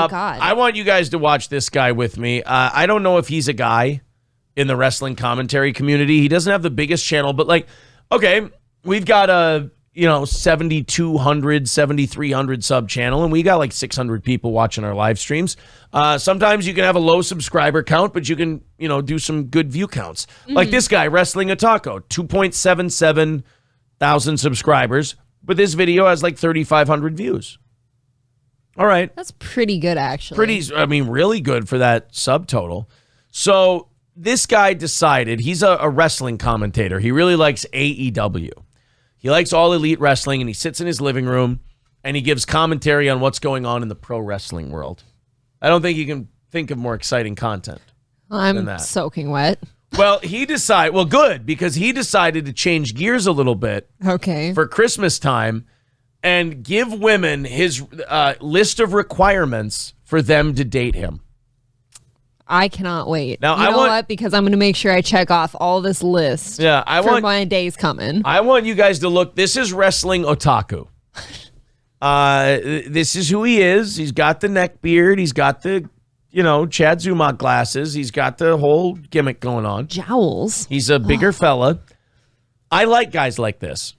God. I want you guys to watch this guy with me. I don't know if he's a guy in the wrestling commentary community. He doesn't have the biggest channel, but like, okay, we've got a 7,200, 7,300 sub channel, and we got like 600 people watching our live streams. Sometimes you can have a low subscriber count, but you can, do some good view counts. Like this guy, Wrestling Otaku, 2.77 thousand subscribers, but this video has like 3,500 views. All right. That's pretty good, actually. Really good for that subtotal. So this guy decided, he's a wrestling commentator. He really likes AEW. He likes All Elite Wrestling, and he sits in his living room, and he gives commentary on what's going on in the pro wrestling world. I don't think you can think of more exciting content than that. I'm soaking wet. Well, good, because he decided to change gears a little bit for Christmas time and give women his list of requirements for them to date him. I cannot wait. Now, you know what? Because I'm going to make sure I check off all this list for my days coming. I want you guys to look. This is Wrestling Otaku. This is who he is. He's got the neck beard. He's got the, Chad Zumach glasses. He's got the whole gimmick going on. Jowls. He's a bigger fella. I like guys like this.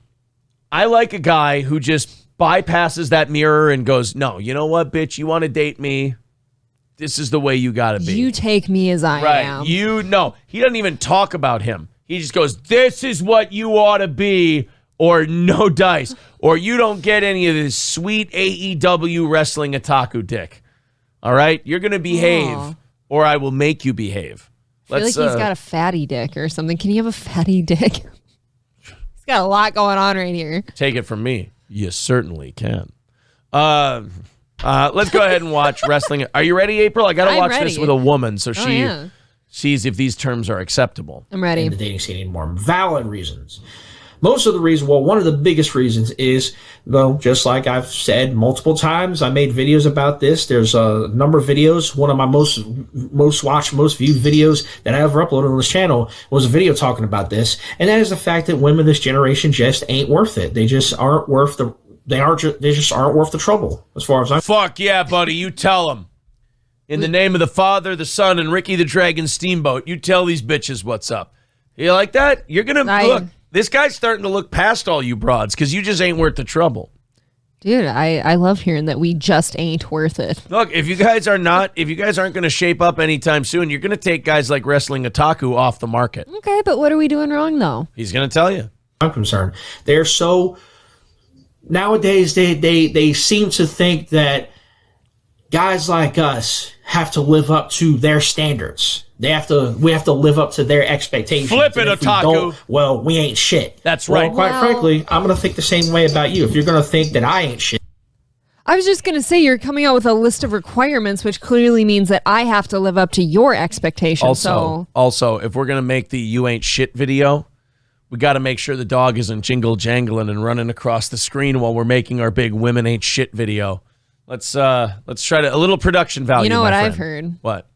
I like a guy who just bypasses that mirror and goes, no, you know what, bitch? You want to date me? This is the way you got to be. You take me as I am. He doesn't even talk about him. He just goes, this is what you ought to be, or no dice, or you don't get any of this sweet AEW Wrestling Otaku dick. All right? You're going to behave, or I will make you behave. I feel like he's got a fatty dick or something. Can you have a fatty dick? He's got a lot going on right here. Take it from me. You certainly can. Let's go ahead and watch wrestling. Are you ready, April? I got to watch this with a woman so she sees if these terms are acceptable. I'm ready. In the dating scene anymore. Valid reasons. Most of the reasons, one of the biggest reasons is, just like I've said multiple times, I made videos about this. There's a number of videos. One of my most watched, most viewed videos that I ever uploaded on this channel was a video talking about this. And that is the fact that women this generation just ain't worth it. They just aren't worth the They just aren't worth the trouble, as far as I'm. Fuck yeah, buddy! You tell them. In the name of the Father, the Son, and Ricky the Dragon Steamboat, you tell these bitches what's up. You like that? You're gonna look. This guy's starting to look past all you broads because you just ain't worth the trouble. Dude, I love hearing that we just ain't worth it. Look, if you guys aren't going to shape up anytime soon, you're going to take guys like Wrestling Otaku off the market. Okay, but what are we doing wrong though? He's going to tell you. I'm concerned. They're so. Nowadays, they seem to think that guys like us have to live up to their standards. We have to live up to their expectations. Flip it, Otaku. We ain't shit. That's right. Well, quite frankly, I'm going to think the same way about you. If you're going to think that I ain't shit. I was just going to say, you're coming out with a list of requirements, which clearly means that I have to live up to your expectations. Also, if we're going to make the you ain't shit video, we got to make sure the dog isn't jingle jangling and running across the screen while we're making our big women ain't shit video. Let's try a little production value. You know what I've heard? What?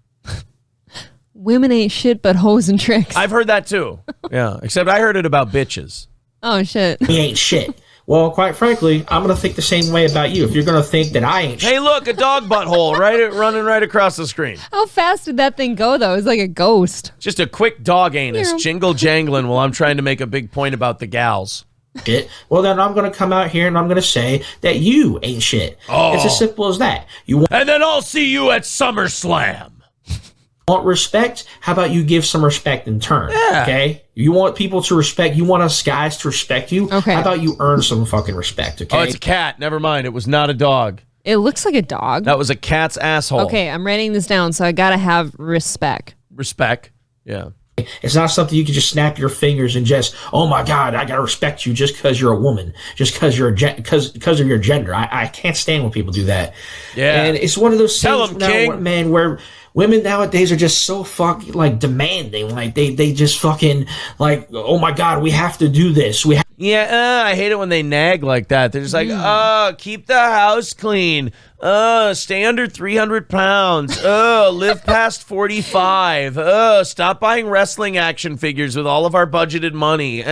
Women ain't shit but hoes and tricks. I've heard that too. Yeah, except I heard it about bitches. Oh shit. We ain't shit. Well, quite frankly, I'm going to think the same way about you. If you're going to think that I ain't shit. Hey, look, a dog butthole running right across the screen. How fast did that thing go, though? It was like a ghost. Just a quick dog anus, jingle jangling while I'm trying to make a big point about the gals. Shit. Well, then I'm going to come out here and I'm going to say that you ain't shit. Oh. It's as simple as that. And then I'll see you at SummerSlam. Want respect? How about you give some respect in turn? Yeah. Okay? You want people to respect you. Want us guys to respect you. Okay. How about you earn some fucking respect? Okay. Oh, it's a cat. Never mind. It was not a dog. It looks like a dog. That was a cat's asshole. Okay, I'm writing this down, so I gotta have respect. Respect. Yeah. It's not something you can just snap your fingers and just, oh my God, I gotta respect you just because you're a woman, just because you're because of your gender. I can't stand when people do that. Yeah. And it's one of those things now, King. Man, where women nowadays are just so fucking like demanding, like they just fucking like, oh my God, we have to do this. I hate it when they nag like that. They're just like, keep the house clean. Stay under 300 pounds. Live past 45. Stop buying wrestling action figures with all of our budgeted money.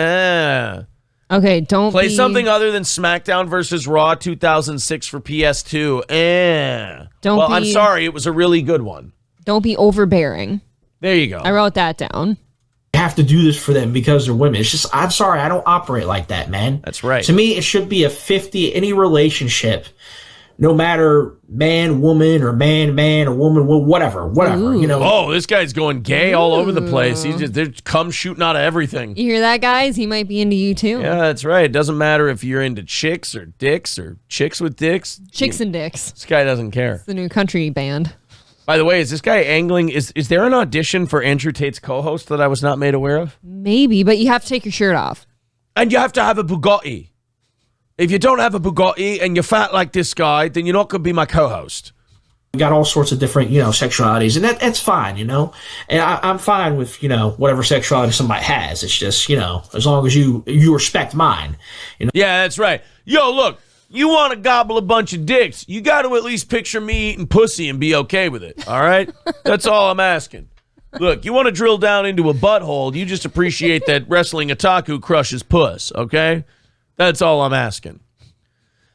Okay, don't Play something other than SmackDown versus Raw 2006 for PS2. I'm sorry. It was a really good one. Don't be overbearing. There you go. I wrote that down. Have to do this for them because they're women. It's just, I'm sorry, I don't operate like that, man. That's right. To me, it should be a 50, any relationship, no matter man, woman, or man, or woman, whatever, Ooh. you know. Oh, this guy's going gay all over the place. They're come shooting out of everything. You hear that, guys? He might be into you too. Yeah, that's right. It doesn't matter if you're into chicks or dicks or chicks with dicks. Chicks and dicks. This guy doesn't care. It's the new country band. By the way, is this guy angling? Is there an audition for Andrew Tate's co-host that I was not made aware of? Maybe, but you have to take your shirt off. And you have to have a Bugatti. If you don't have a Bugatti and you're fat like this guy, then you're not going to be my co-host. We got all sorts of different, sexualities, and that's fine, And I'm fine with, whatever sexuality somebody has. It's just, as long as you respect mine. Yeah, that's right. Yo, look. You want to gobble a bunch of dicks, you got to at least picture me eating pussy and be okay with it, all right? That's all I'm asking. Look, you want to drill down into a butthole, you just appreciate that Wrestling Otaku crushes puss, okay? That's all I'm asking.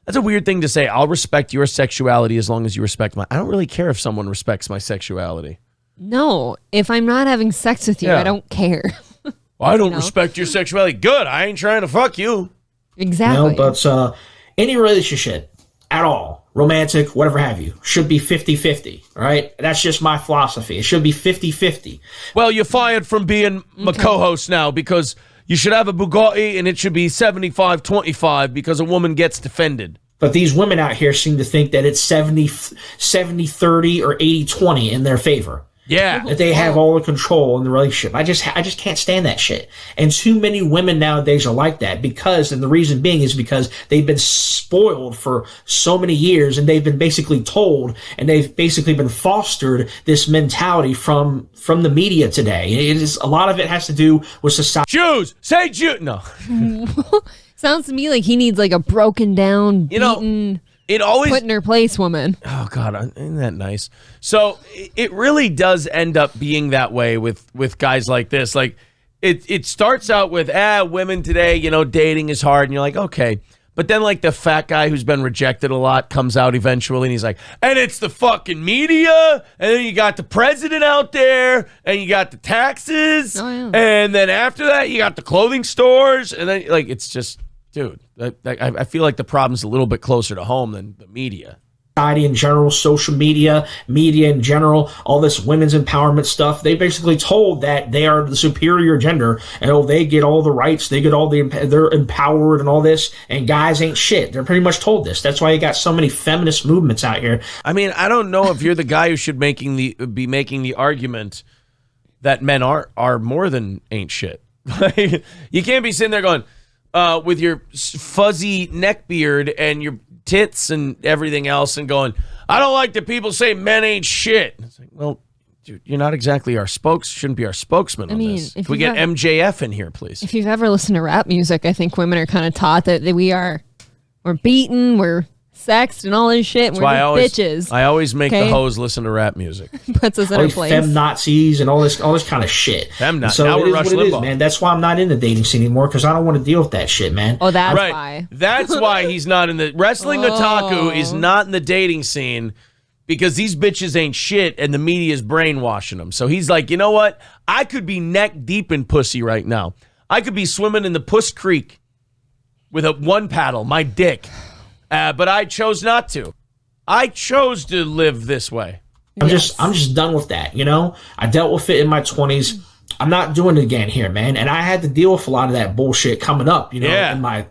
That's a weird thing to say. I'll respect your sexuality as long as you respect mine. I don't really care if someone respects my sexuality. No, if I'm not having sex with you, I don't care. Well, I don't respect your sexuality. Good, I ain't trying to fuck you. Exactly. But any relationship at all, romantic, whatever have you, should be 50-50, all right? That's just my philosophy. It should be 50-50. Well, you're fired from being my co-host now because you should have a Bugatti and it should be 75-25 because a woman gets defended. But these women out here seem to think that it's 70-30 or 80-20 in their favor. Yeah. That they have all the control in the relationship. I just can't stand that shit. And too many women nowadays are like that and the reason being is because they've been spoiled for so many years and they've been basically told and they've basically been fostered this mentality from the media today. It is, a lot of it has to do with society. Jews! Say Jew! No. Sounds to me like he needs like a broken down, beaten, it always put in her place woman. Oh God, isn't that nice? So it really does end up being that way with guys like this. Like it starts out with women today, dating is hard, and you're like, okay. But then like the fat guy who's been rejected a lot comes out eventually, and he's like, and it's the fucking media, and then you got the president out there, and you got the taxes, and then after that you got the clothing stores, and then like it's just. Dude, I feel like the problem's a little bit closer to home than the media. Society in general, social media in general, all this women's empowerment stuff, they basically told that they are the superior gender and they get all the rights, they're empowered and all this, and guys ain't shit. They're pretty much told this. That's why you got so many feminist movements out here. I mean, I don't know if you're the guy who should be making the argument that men are more than ain't shit. You can't be sitting there going, with your fuzzy neck beard and your tits and everything else and going, I don't like that people say men ain't shit. It's like, well, dude, you're not exactly shouldn't be our spokesman on this. If we get MJF in here, please. If you've ever listened to rap music, I think women are kind of taught that we're beaten, we're sexed and all this shit. We're bitches. I always make the hoes listen to rap music. Puts us in a place. Fem Nazis and all this kind of shit. Femnazis. So now it we're is Rush what it is, Limbaugh. man. That's why I'm not in the dating scene anymore because I don't want to deal with that shit, man. Oh, that's right. why. That's why he's not in the Wrestling Otaku is not in the dating scene because these bitches ain't shit and the media is brainwashing them. So he's like, you know what? I could be neck deep in pussy right now. I could be swimming in the Puss Creek with one paddle, my dick. But I chose not to. I chose to live this way. I'm just done with that, I dealt with it in my 20s. I'm not doing it again here, man. And I had to deal with a lot of that bullshit coming up, in my,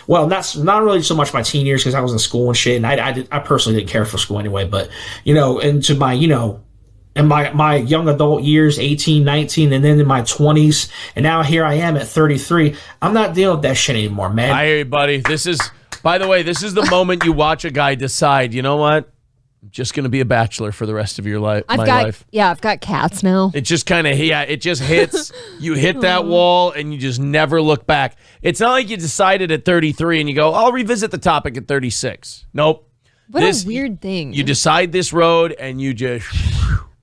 not really so much my teen years because I was in school and shit. And I personally didn't care for school anyway, but, into my, in my young adult years, 18, 19, and then in my 20s. And now here I am at 33. I'm not dealing with that shit anymore, man. I hear you, buddy. By the way, this is the moment you watch a guy decide, you know what? I'm just going to be a bachelor for the rest of your life. Yeah, I've got cats now. It just kind of, it just hits. You hit that wall and you just never look back. It's not like you decided at 33 and you go, I'll revisit the topic at 36. Nope. What a weird thing. You decide this road and you just...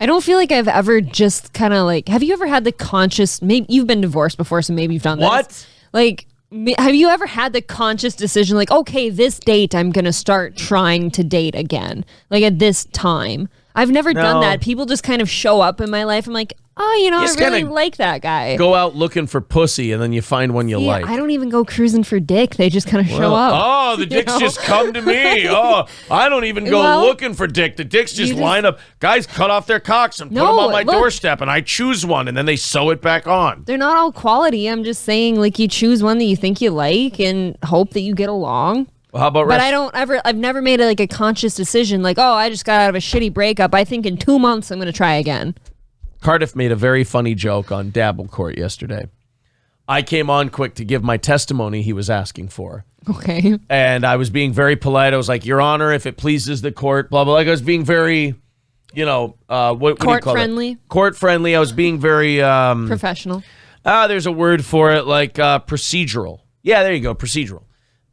I don't feel like I've ever just kind of have you ever had the conscious, maybe you've been divorced before, so maybe you've done this. What? Like... have you ever had the conscious decision, like, okay, this date, I'm going to start trying to date again, like at this time? I've never done that. People just kind of show up in my life. I'm like, oh, you know, I really like that guy. Go out looking for pussy, and then you find one you like. I don't even go cruising for dick. They just kind of show up. Oh, the dicks just come to me. Oh, I don't even go looking for dick. The dicks just line up. Guys cut off their cocks and put them on my doorstep, and I choose one, and then they sew it back on. They're not all quality. I'm just saying, like, you choose one that you think you like and hope that you get along. Well, how about I've never made a conscious decision like, oh, I just got out of a shitty breakup. I think in 2 months I'm going to try again. Cardiff made a very funny joke on Dabble Court yesterday. I came on quick to give my testimony he was asking for. Okay. And I was being very polite. I was like, Your Honor, if it pleases the court, blah, blah. Like I was being very, what do you call friendly? it? Court friendly. I was being very... professional. There's a word for it, like procedural. Yeah, there you go, procedural.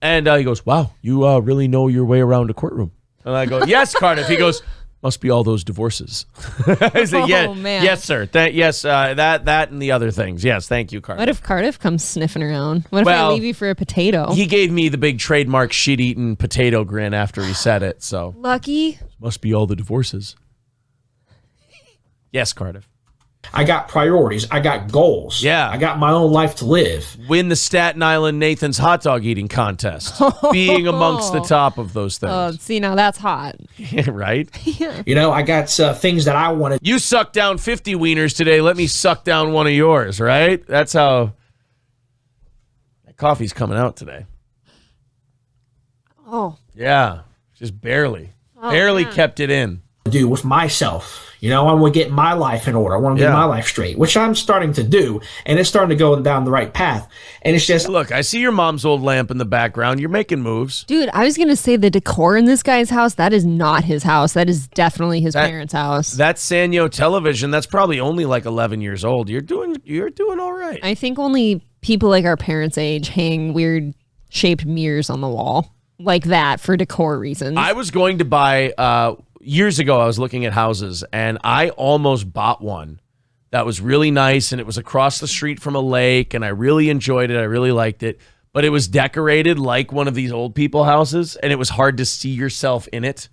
And he goes, wow, you really know your way around a courtroom. And I go, yes, Cardiff. He goes, must be all those divorces. I said, man. Yes, sir. That and the other things. Yes, thank you, Cardiff. What if Cardiff comes sniffing around? What if I leave you for a potato? He gave me the big trademark shit-eating potato grin after he said it. So lucky. Must be all the divorces. Yes, Cardiff. I got priorities. I got goals. Yeah. I got my own life to live. Win the Staten Island Nathan's hot dog eating contest. Being amongst the top of those things. Oh, see, now that's hot. Yeah, right? Yeah. You know, I got things that I want to... You sucked down 50 wieners today. Let me suck down one of yours, right? That's how... That coffee's coming out today. Oh. Yeah. Just barely. Barely kept it in. Do with myself. You know, I want to get my life in order. I want to get my life straight, which I'm starting to do, and it's starting to go down the right path. And it's just... Look, I see your mom's old lamp in the background. You're making moves. Dude, I was going to say the decor in this guy's house, that is not his house. That is definitely his parents' house. That Sanyo television, that's probably only like 11 years old. You're doing all right. I think only people like our parents' age hang weird shaped mirrors on the wall like that for decor reasons. I was going to buy... Years ago, I was looking at houses, and I almost bought one that was really nice, and it was across the street from a lake, and I really enjoyed it. I really liked it, but it was decorated like one of these old people houses, and it was hard to see yourself in it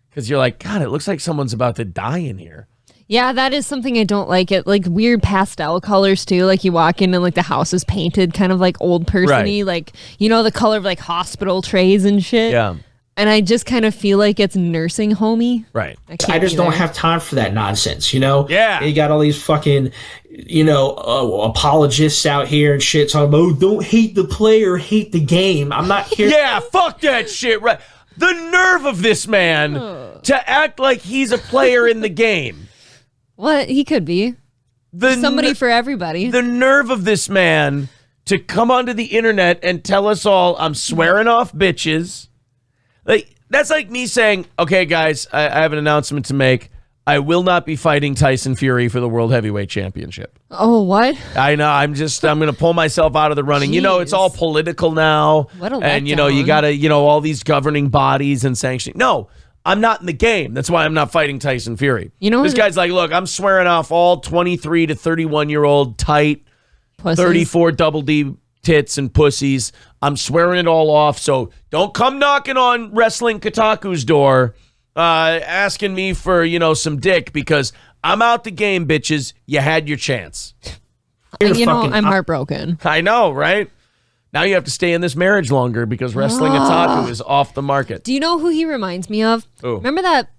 because you're like, God, it looks like someone's about to die in here. Yeah, that is something I don't like. It like weird pastel colors too. Like you walk in and like the house is painted kind of like old person-y, like, you know, the color of like hospital trays and shit. Yeah. And I just kind of feel like it's nursing homey. Right. I just don't have time for that nonsense, you know? Yeah. You got all these fucking, apologists out here and shit talking about, oh, don't hate the player, hate the game. I'm not here. Yeah, fuck that shit. Right. The nerve of this man to act like he's a player in the game. What? He could be. Somebody for everybody. The nerve of this man to come onto the internet and tell us all, I'm swearing off bitches. Like, that's like me saying, okay, guys, I have an announcement to make. I will not be fighting Tyson Fury for the World Heavyweight Championship. Oh, what? I know. I'm going to pull myself out of the running. Jeez. You know, it's all political now. What a letdown. And, you got to, all these governing bodies and sanctioning. No, I'm not in the game. That's why I'm not fighting Tyson Fury. You know, this guy's like, look, I'm swearing off all 23 to 31-year-old tight, pussies. 34 double D tits and pussies. I'm swearing it all off. So don't come knocking on Wrestling Otaku's door asking me for, some dick because I'm out the game, bitches. You had your chance. I'm heartbroken. I know, right? Now you have to stay in this marriage longer because Wrestling Otaku is off the market. Do you know who he reminds me of? Ooh. Remember that?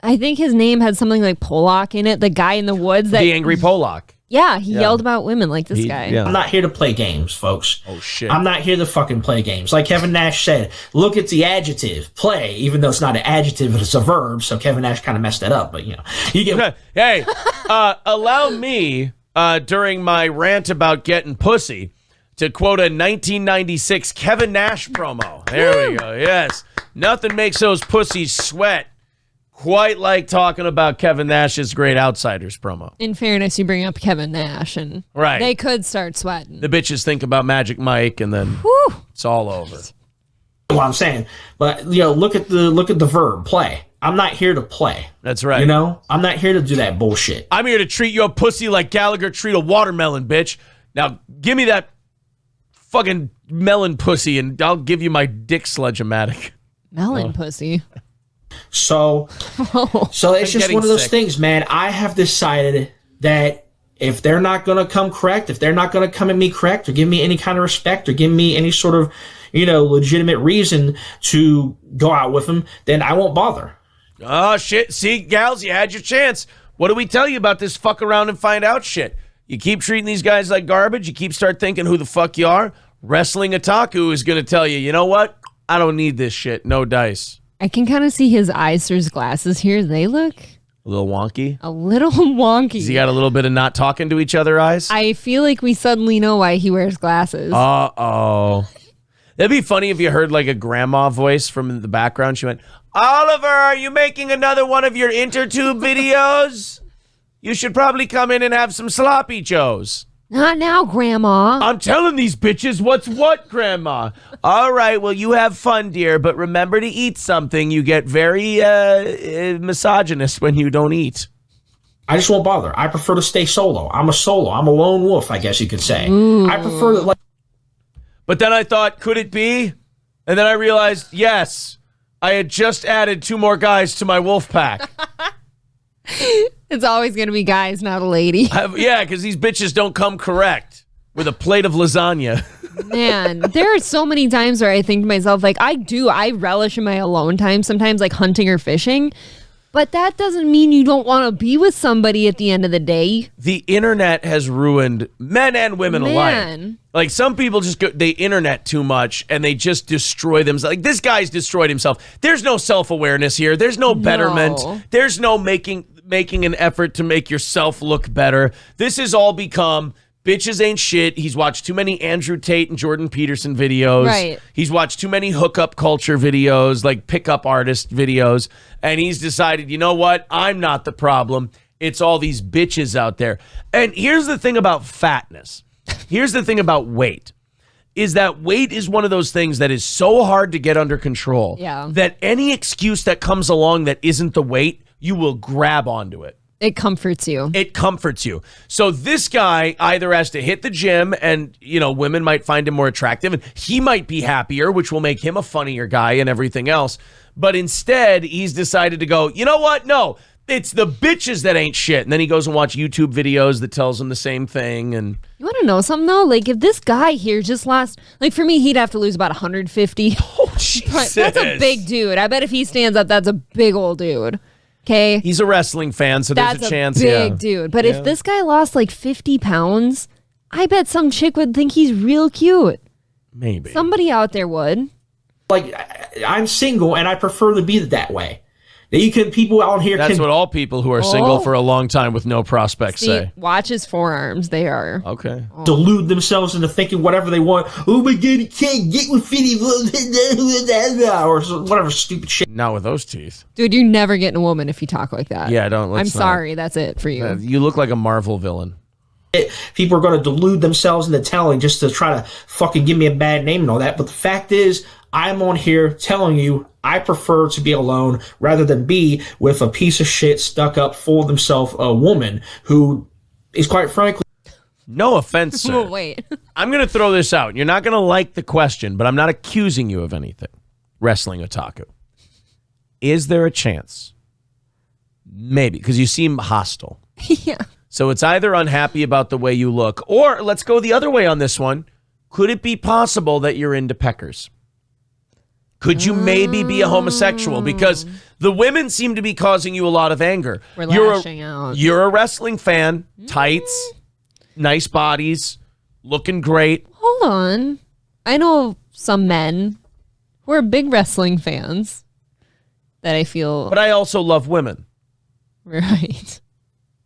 I think his name had something like Polak in it. The guy in the woods. The angry Polak. Yeah, he yelled about women like this guy. Yeah. I'm not here to play games, folks. Oh, shit. I'm not here to fucking play games. Like Kevin Nash said, look at the adjective, play, even though it's not an adjective, it's a verb. So Kevin Nash kind of messed that up, but you get... Hey, allow me, during my rant about getting pussy, to quote a 1996 Kevin Nash promo. There we go, yes. Nothing makes those pussies sweat quite like talking about Kevin Nash's Great Outsiders promo. In fairness, you bring up Kevin Nash, and they could start sweating. The bitches think about Magic Mike, and then it's all over. What I'm saying, but look at the verb play. I'm not here to play. That's right. I'm not here to do that bullshit. I'm here to treat your pussy like Gallagher treat a watermelon, bitch. Now give me that fucking melon pussy, and I'll give you my dick sledge-o-matic. Melon pussy. So it's just one of those things, man. I have decided that if they're not going to come correct, if they're not going to come at me correct or give me any kind of respect or give me any sort of, legitimate reason to go out with them, then I won't bother. Oh, shit. See, gals, you had your chance. What do we tell you about this fuck around and find out shit? You keep treating these guys like garbage. You keep start thinking who the fuck you are. Wrestling Otaku is going to tell you, you know what? I don't need this shit. No dice. I can kind of see his eyes through his glasses here. They look a little wonky. A little wonky. Has he got a little bit of not talking to each other eyes? I feel like we suddenly know why he wears glasses. Uh-oh. That'd be funny if you heard like a grandma voice from the background. She went, Oliver, are you making another one of your intertube videos? You should probably come in and have some sloppy joes. Not now, Grandma. I'm telling these bitches what's what, Grandma. All right, well, you have fun, dear, but remember to eat something. You get very misogynist when you don't eat. I just won't bother. I prefer to stay solo. I'm a lone wolf, I guess you could say. Ooh. I prefer to, But then I thought, could it be? And then I realized, yes, I had just added 2 more guys to my wolf pack. It's always going to be guys, not a lady. Yeah, because these bitches don't come correct with a plate of lasagna. Man, there are so many times where I think to myself, like, I relish in my alone time, sometimes like hunting or fishing. But that doesn't mean you don't want to be with somebody at the end of the day. The internet has ruined men and women alike. Like, some people just they internet too much and they just destroy themselves. Like, this guy's destroyed himself. There's no self-awareness here. There's no betterment. No. There's no making an effort to make yourself look better. This has all become bitches ain't shit. He's watched too many Andrew Tate and Jordan Peterson videos. Right. He's watched too many hookup culture videos, like pickup artist videos. And he's decided, you know what? I'm not the problem. It's all these bitches out there. And here's the thing about fatness. Here's the thing about weight. Is that weight is one of those things that is so hard to get under control. Yeah. That any excuse that comes along that isn't the weight, you will grab onto it. It comforts you. It comforts you. So this guy either has to hit the gym and, women might find him more attractive and he might be happier, which will make him a funnier guy and everything else. But instead, he's decided to go, you know what? No, it's the bitches that ain't shit. And then he goes and watch YouTube videos that tells him the same thing. And you want to know something, though? Like, if this guy here just lost, like, for me, he'd have to lose about 150. Oh, Jesus. That's a big dude. I bet if he stands up, that's a big old dude. Okay. He's a wrestling fan, so there's a chance. That's a big dude. But if this guy lost like 50 pounds, I bet some chick would think he's real cute. Maybe. Somebody out there would. Like, I'm single and I prefer to be that way. People out here That's what all people who are single for a long time with no prospects say. Watch his forearms. They are. Okay. Delude themselves into thinking whatever they want. Oh my God, you can't get with 50 or whatever stupid shit. Not with those teeth. Dude, you're never getting a woman if you talk like that. Yeah, don't. I'm sorry. That's it for you. You look like a Marvel villain. People are going to delude themselves into telling just to try to fucking give me a bad name and all that. But the fact is, I'm on here telling you I prefer to be alone rather than be with a piece of shit stuck up full of himself a woman who is quite frankly. No offense, sir. Oh, wait. I'm going to throw this out. You're not going to like the question, but I'm not accusing you of anything. Wrestling Otaku. Is there a chance? Maybe, because you seem hostile. Yeah. So it's either unhappy about the way you look, or let's go the other way on this one. Could it be possible that you're into peckers? Could you maybe be a homosexual? Because the women seem to be causing you a lot of anger. We're lashing out. You're a wrestling fan. Tights, nice bodies, looking great. Hold on. I know some men who are big wrestling fans that I feel. But I also love women. Right.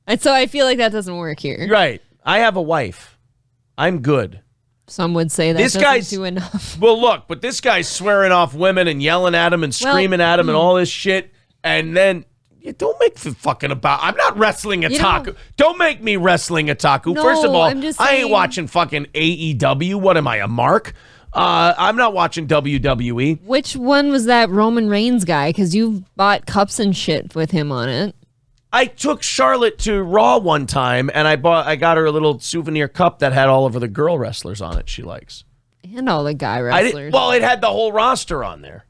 And so I feel like that doesn't work here. Right. I have a wife. I'm good. Some would say that This doesn't guy's do enough. Well, look, but this guy's swearing off women and yelling at him and screaming at him and all this shit. And then, don't make the fucking about. I'm not wrestling Otaku. Don't make me wrestling Otaku. No, First of all, I'm just I ain't saying- watching fucking AEW. What am I, a mark? I'm not watching WWE. Which one was that Roman Reigns guy? Because you bought cups and shit with him on it. I took Charlotte to Raw one time, and I got her a little souvenir cup that had all of the girl wrestlers on it she likes. And all the guy wrestlers. Well, it had the whole roster on there.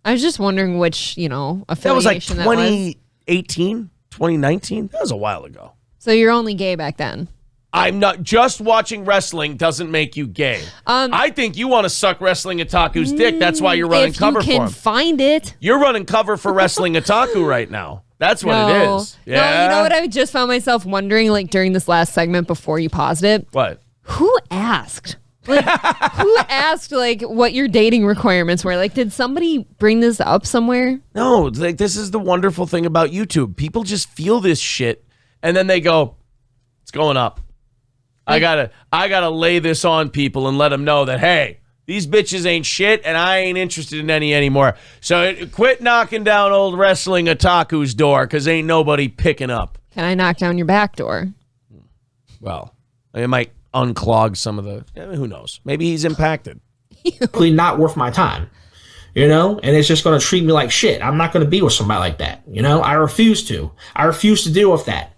I was just wondering which, affiliation that was like 2018, 2019. That was a while ago. So you're only gay back then? I'm not. Just watching wrestling doesn't make you gay. I think you want to suck Wrestling Otaku's dick. That's why you're running cover for him. If you can find it. You're running cover for Wrestling Otaku right now. That's what it is. Yeah. No, you know what I just found myself wondering, like, during this last segment before you paused it? What? Who asked? Like, who asked, like, what your dating requirements were? Like, did somebody bring this up somewhere? No, like, this is the wonderful thing about YouTube. People just feel this shit, and then they go, it's going up. I gotta lay this on people and let them know that, hey, these bitches ain't shit, and I ain't interested in any anymore. So quit knocking down old Wrestling Otaku's door, because ain't nobody picking up. Can I knock down your back door? Well, it might unclog some of the... who knows? Maybe he's impacted. Not worth my time, and it's just going to treat me like shit. I'm not going to be with somebody like that, I refuse to. I refuse to deal with that.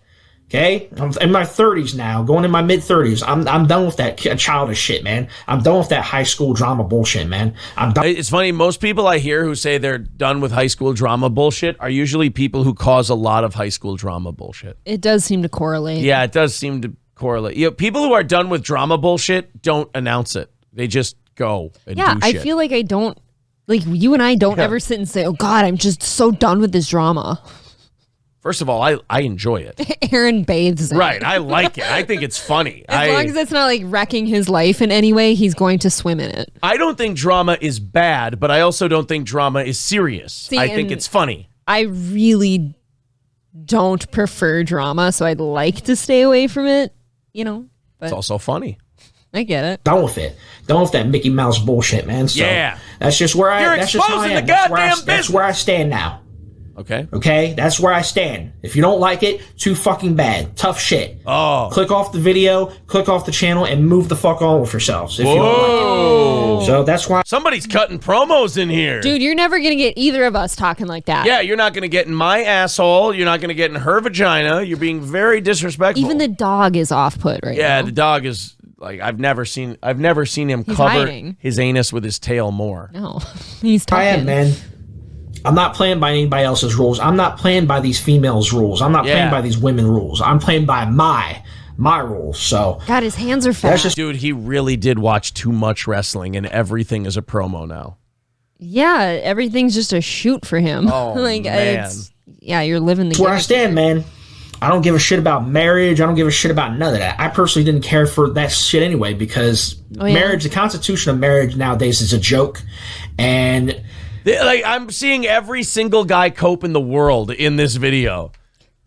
Okay, I'm in my 30s now, going in my mid-30s. I'm done with that childish shit, man. I'm done with that high school drama bullshit, man. I'm done. It's funny, most people I hear who say they're done with high school drama bullshit are usually people who cause a lot of high school drama bullshit. It does seem to correlate. Yeah, it does seem to correlate. People who are done with drama bullshit don't announce it. They just go and do shit. I feel like I don't, like, you and I don't ever sit and say, oh God, I'm just so done with this drama. First of all, I enjoy it. Aaron bathes in Right, I like it. I think it's funny. As long as it's not like wrecking his life in any way, he's going to swim in it. I don't think drama is bad, but I also don't think drama is serious. I think it's funny. I really don't prefer drama, so I'd like to stay away from it, but it's also funny. I get it. Done with it. Done with that Mickey Mouse bullshit, man. So yeah. That's just where You're that's just how I am. That's where I stand now. Okay, that's where I stand. If you don't like it, too fucking bad. Tough shit. Oh. Click off the video, click off the channel, and move the fuck on with yourselves if you don't like it. So that's why... Somebody's cutting promos in here. Dude, you're never going to get either of us talking like that. Yeah, you're not going to get in my asshole. You're not going to get in her vagina. You're being very disrespectful. Even the dog is off-put right now. Yeah, the dog is... Like, I've never seen him cover hiding his anus with his tail more. No, he's talking. I am, man. I'm not playing by anybody else's rules. I'm not playing by these females' rules. I'm not playing by these women rules. I'm playing by my rules. So God, his hands are fat. Dude, he really did watch too much wrestling, and everything is a promo now. Yeah, everything's just a shoot for him. Oh, like, man. You're living the That's where I stand, man. I don't give a shit about marriage. I don't give a shit about none of that. I personally didn't care for that shit anyway, because marriage, the constitution of marriage nowadays is a joke. And... like, I'm seeing every single guy cope in the world in this video.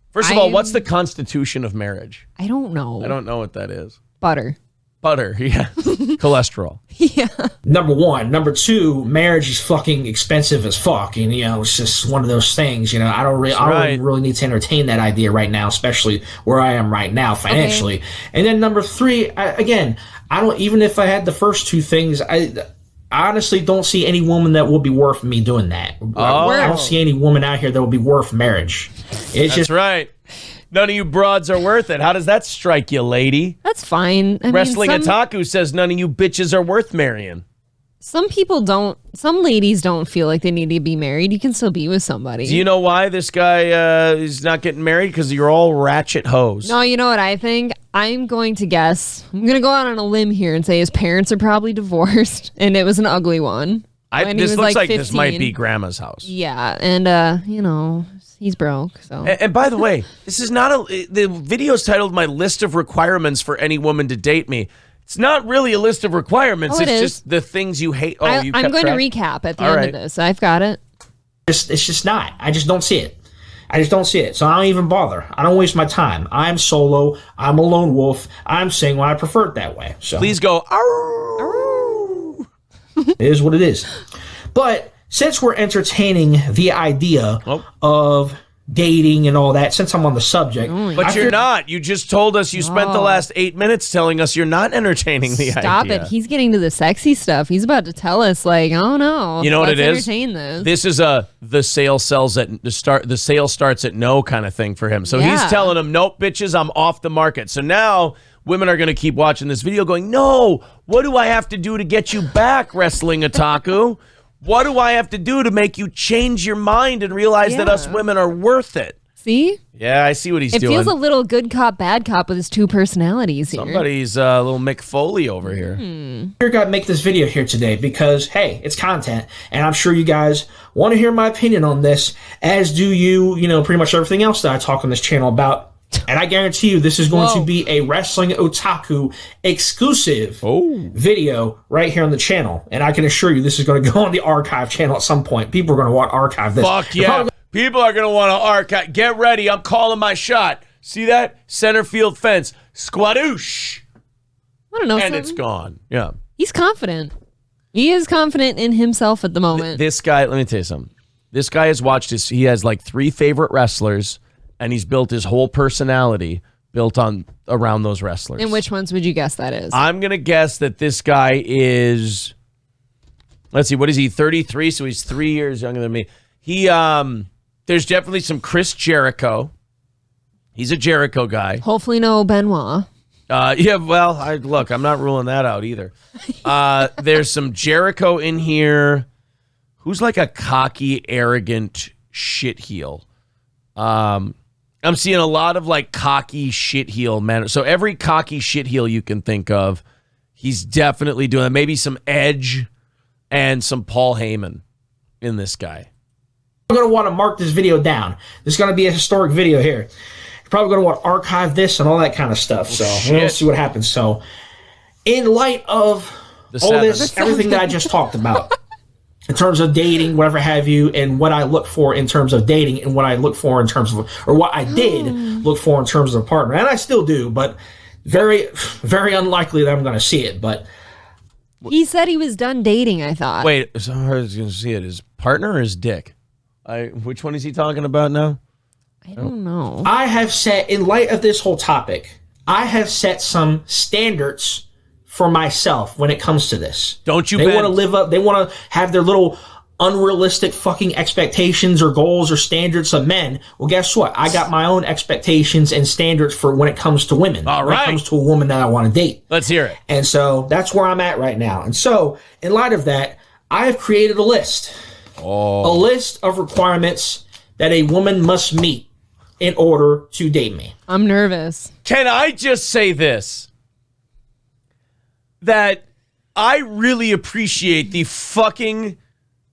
First of all, what's the constitution of marriage? I don't know. I don't know what that is. Butter, yeah. Cholesterol. Yeah. Number one. Number two, marriage is fucking expensive as fuck. And, it's just one of those things, I don't really need to entertain that idea right now, especially where I am right now financially. Okay. And then number three, even if I had the first two things, I honestly don't see any woman that will be worth me doing that. I don't see any woman out here that will be worth marriage. That's right. None of you broads are worth it. How does that strike you, lady? That's fine. Wrestling Otaku says none of you bitches are worth marrying. Some ladies don't feel like they need to be married. You can still be with somebody. Do you know why this guy is not getting married? Because you're all ratchet hoes. No, you know what I think? I'm going to go out on a limb here and say his parents are probably divorced, and it was an ugly one. This looks like this might be grandma's house. Yeah, and, he's broke. So. And by the way, this is not the video's titled "My List of Requirements for Any Woman to Date Me." It's not really a list of requirements. It's just the things you hate. I'm going to recap at the end of this. I've got it. It's just not. I just don't see it. So I don't even bother. I don't waste my time. I'm solo. I'm a lone wolf. I'm single. I prefer it that way. So please go. Arr. It is what it is. But since we're entertaining the idea of dating and all that, since I'm on the subject. But you're not. You just told us you spent the last 8 minutes telling us you're not entertaining the idea. Stop it. He's getting to the sexy stuff. He's about to tell us, like, oh no. You know what it is? Entertain this. This is the sale sells at the start. The sale starts at no kind of thing for him. So he's telling them, nope, bitches, I'm off the market. So now women are going to keep watching this video going, no, what do I have to do to get you back, Wrestling Otaku? What do I have to do to make you change your mind and realize that us women are worth it? See? Yeah, I see what he's doing. It feels a little good cop, bad cop with his two personalities here. Somebody's a little Mick Foley over here. I got to make this video here today because, hey, it's content, and I'm sure you guys want to hear my opinion on this, as do you, pretty much everything else that I talk on this channel about. And I guarantee you this is going to be a Wrestling Otaku exclusive video right here on the channel. And I can assure you this is going to go on the archive channel at some point. People are going to want to archive this. Fuck yeah. People are going to want to archive. Get ready. I'm calling my shot. See that? Center field fence. Squadoosh. I don't know. And it's gone. Yeah. He's confident. He is confident in himself at the moment. This guy, let me tell you something. This guy has watched he has like 3 favorite wrestlers. And he's built his whole personality built around those wrestlers. And which ones would you guess that is? I'm going to guess that this guy is, let's see, what is he, 33? So he's 3 years younger than me. There's definitely some Chris Jericho. He's a Jericho guy. Hopefully no Benoit. Yeah, well, look, I'm not ruling that out either. There's some Jericho in here. Who's like a cocky, arrogant shitheel? I'm seeing a lot of like cocky shitheel men. So every cocky shitheel you can think of, he's definitely doing that. Maybe some Edge and some Paul Heyman in this guy. You're going to want to mark this video down. This is going to be a historic video here. You're probably going to want to archive this and all that kind of stuff. So we'll see what happens. So in light of all this, everything that I just talked about, in terms of dating, whatever have you, and what I look for in terms of dating, and what I look for in terms of, or what I did look for in terms of a partner, and I still do, but very, very unlikely that I'm going to see it. But he said he was done dating, I thought. Wait, so I was going to see it. His partner or his dick? Which one is he talking about now? I don't know. I have set, in light of this whole topic, I have set some standards for myself when it comes to this. Don't you? They want to live up. They want to have their little unrealistic fucking expectations or goals or standards of men. Well, guess what? I got my own expectations and standards for when it comes to women. All right. When it comes to a woman that I want to date. Let's hear it. And so that's where I'm at right now. And so in light of that, I have created a list. A list of requirements that a woman must meet in order to date me. I'm nervous. Can I just say this? That I really appreciate the fucking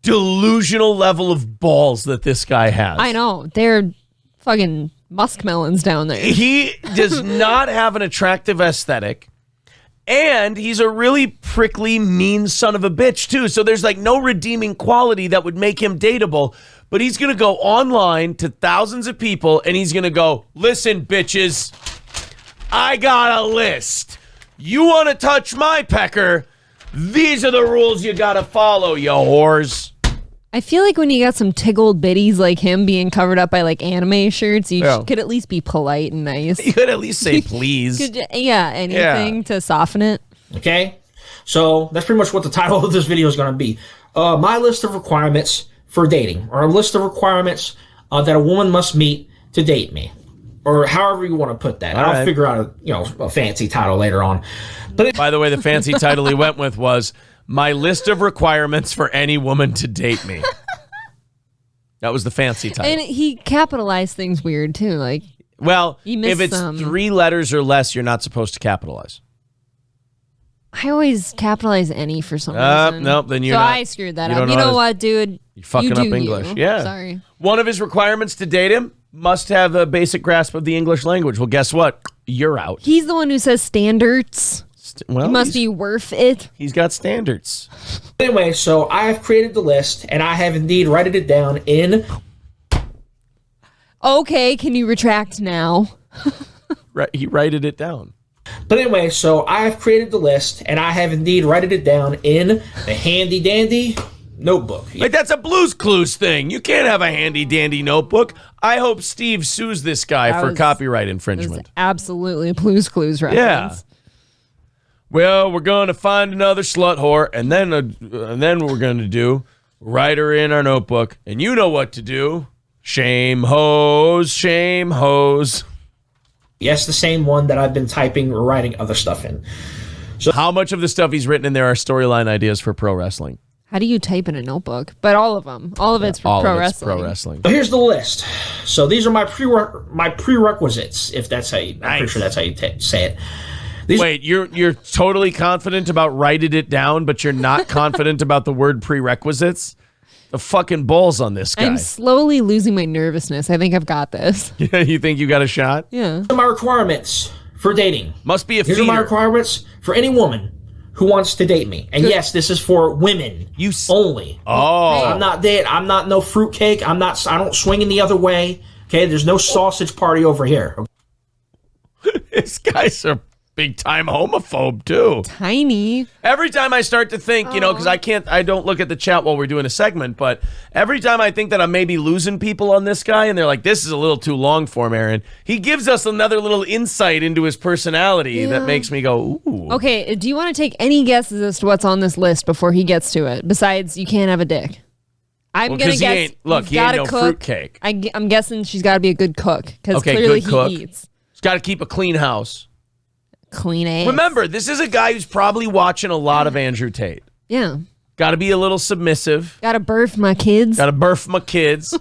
delusional level of balls that this guy has. I know. They're fucking muskmelons down there. He does not have an attractive aesthetic. And he's a really prickly, mean son of a bitch, too. So there's like no redeeming quality that would make him dateable. But he's going to go online to thousands of people and he's going to go, listen, bitches, I got a list. You want to touch my pecker? These are the rules you got to follow, you whores. I feel like when you got some tiggled biddies like him being covered up by like anime shirts, you could at least be polite and nice. You could at least say please. Anything to soften it. Okay? So that's pretty much what the title of this video is going to be. My list of requirements for dating, or a list of requirements that a woman must meet to date me. Or however you want to put that. I'll figure out a fancy title later on. But by the way, the fancy title he went with was My List of Requirements for Any Woman to Date Me. That was the fancy title. And he capitalized things weird too. Like, well, if it's 3 letters or less, you're not supposed to capitalize. I always capitalize any for some reason. Nope, then you're so not. I screwed that up. You know what, dude? You're fucking up English. You. Yeah. Sorry. One of his requirements to date him must have a basic grasp of the English language. Well, guess what? You're out. He's the one who says standards. Well, it must be worth it. He's got standards. Anyway, so I have created the list, and I have indeed written it down in... Okay, can you retract now? He wrote it down. But anyway, so I have created the list, and I have indeed written it down in the handy-dandy notebook. Like, that's a Blue's Clues thing. You can't have a handy-dandy notebook. I hope Steve sues this guy for copyright infringement. Absolutely a Blue's Clues reference. Yeah. Well, we're going to find another slut whore, and then we're going to write her in our notebook, and you know what to do. Shame hoes, shame hoes. Yes, the same one that I've been typing or writing other stuff in. So, how much of the stuff he's written in there are storyline ideas for pro wrestling? How do you type in a notebook? But all of them. All of it's for pro wrestling. So here's the list. So these are my prerequisites, if that's how you... I'm pretty sure that's how you say it. Wait, you're totally confident about writing it down, but you're not confident about the word prerequisites? The fucking balls on this guy. I'm slowly losing my nervousness. I think I've got this. Yeah, you think you got a shot? Yeah. These are my requirements for dating. Must be a feeder. These are my requirements for any woman who wants to date me. And yes, this is for women only. Oh. I'm not no fruitcake. I don't swing in the other way. Okay, there's no sausage party over here. This guy's a big-time homophobe, too. Tiny. Every time I start to think, because I don't look at the chat while we're doing a segment, but every time I think that I'm maybe losing people on this guy, and they're like, this is a little too long for him, Aaron, he gives us another little insight into his personality that makes me go, ooh. Okay, do you want to take any guesses as to what's on this list before he gets to it, besides you can't have a dick? I'm going to guess he ain't no fruitcake. I'm guessing she's got to be a good cook, because clearly he eats. He's got to keep a clean house. Clean ass. Remember, this is a guy who's probably watching a lot of Andrew Tate. Yeah. Got to be a little submissive. Got to birth my kids. Got to birth my kids.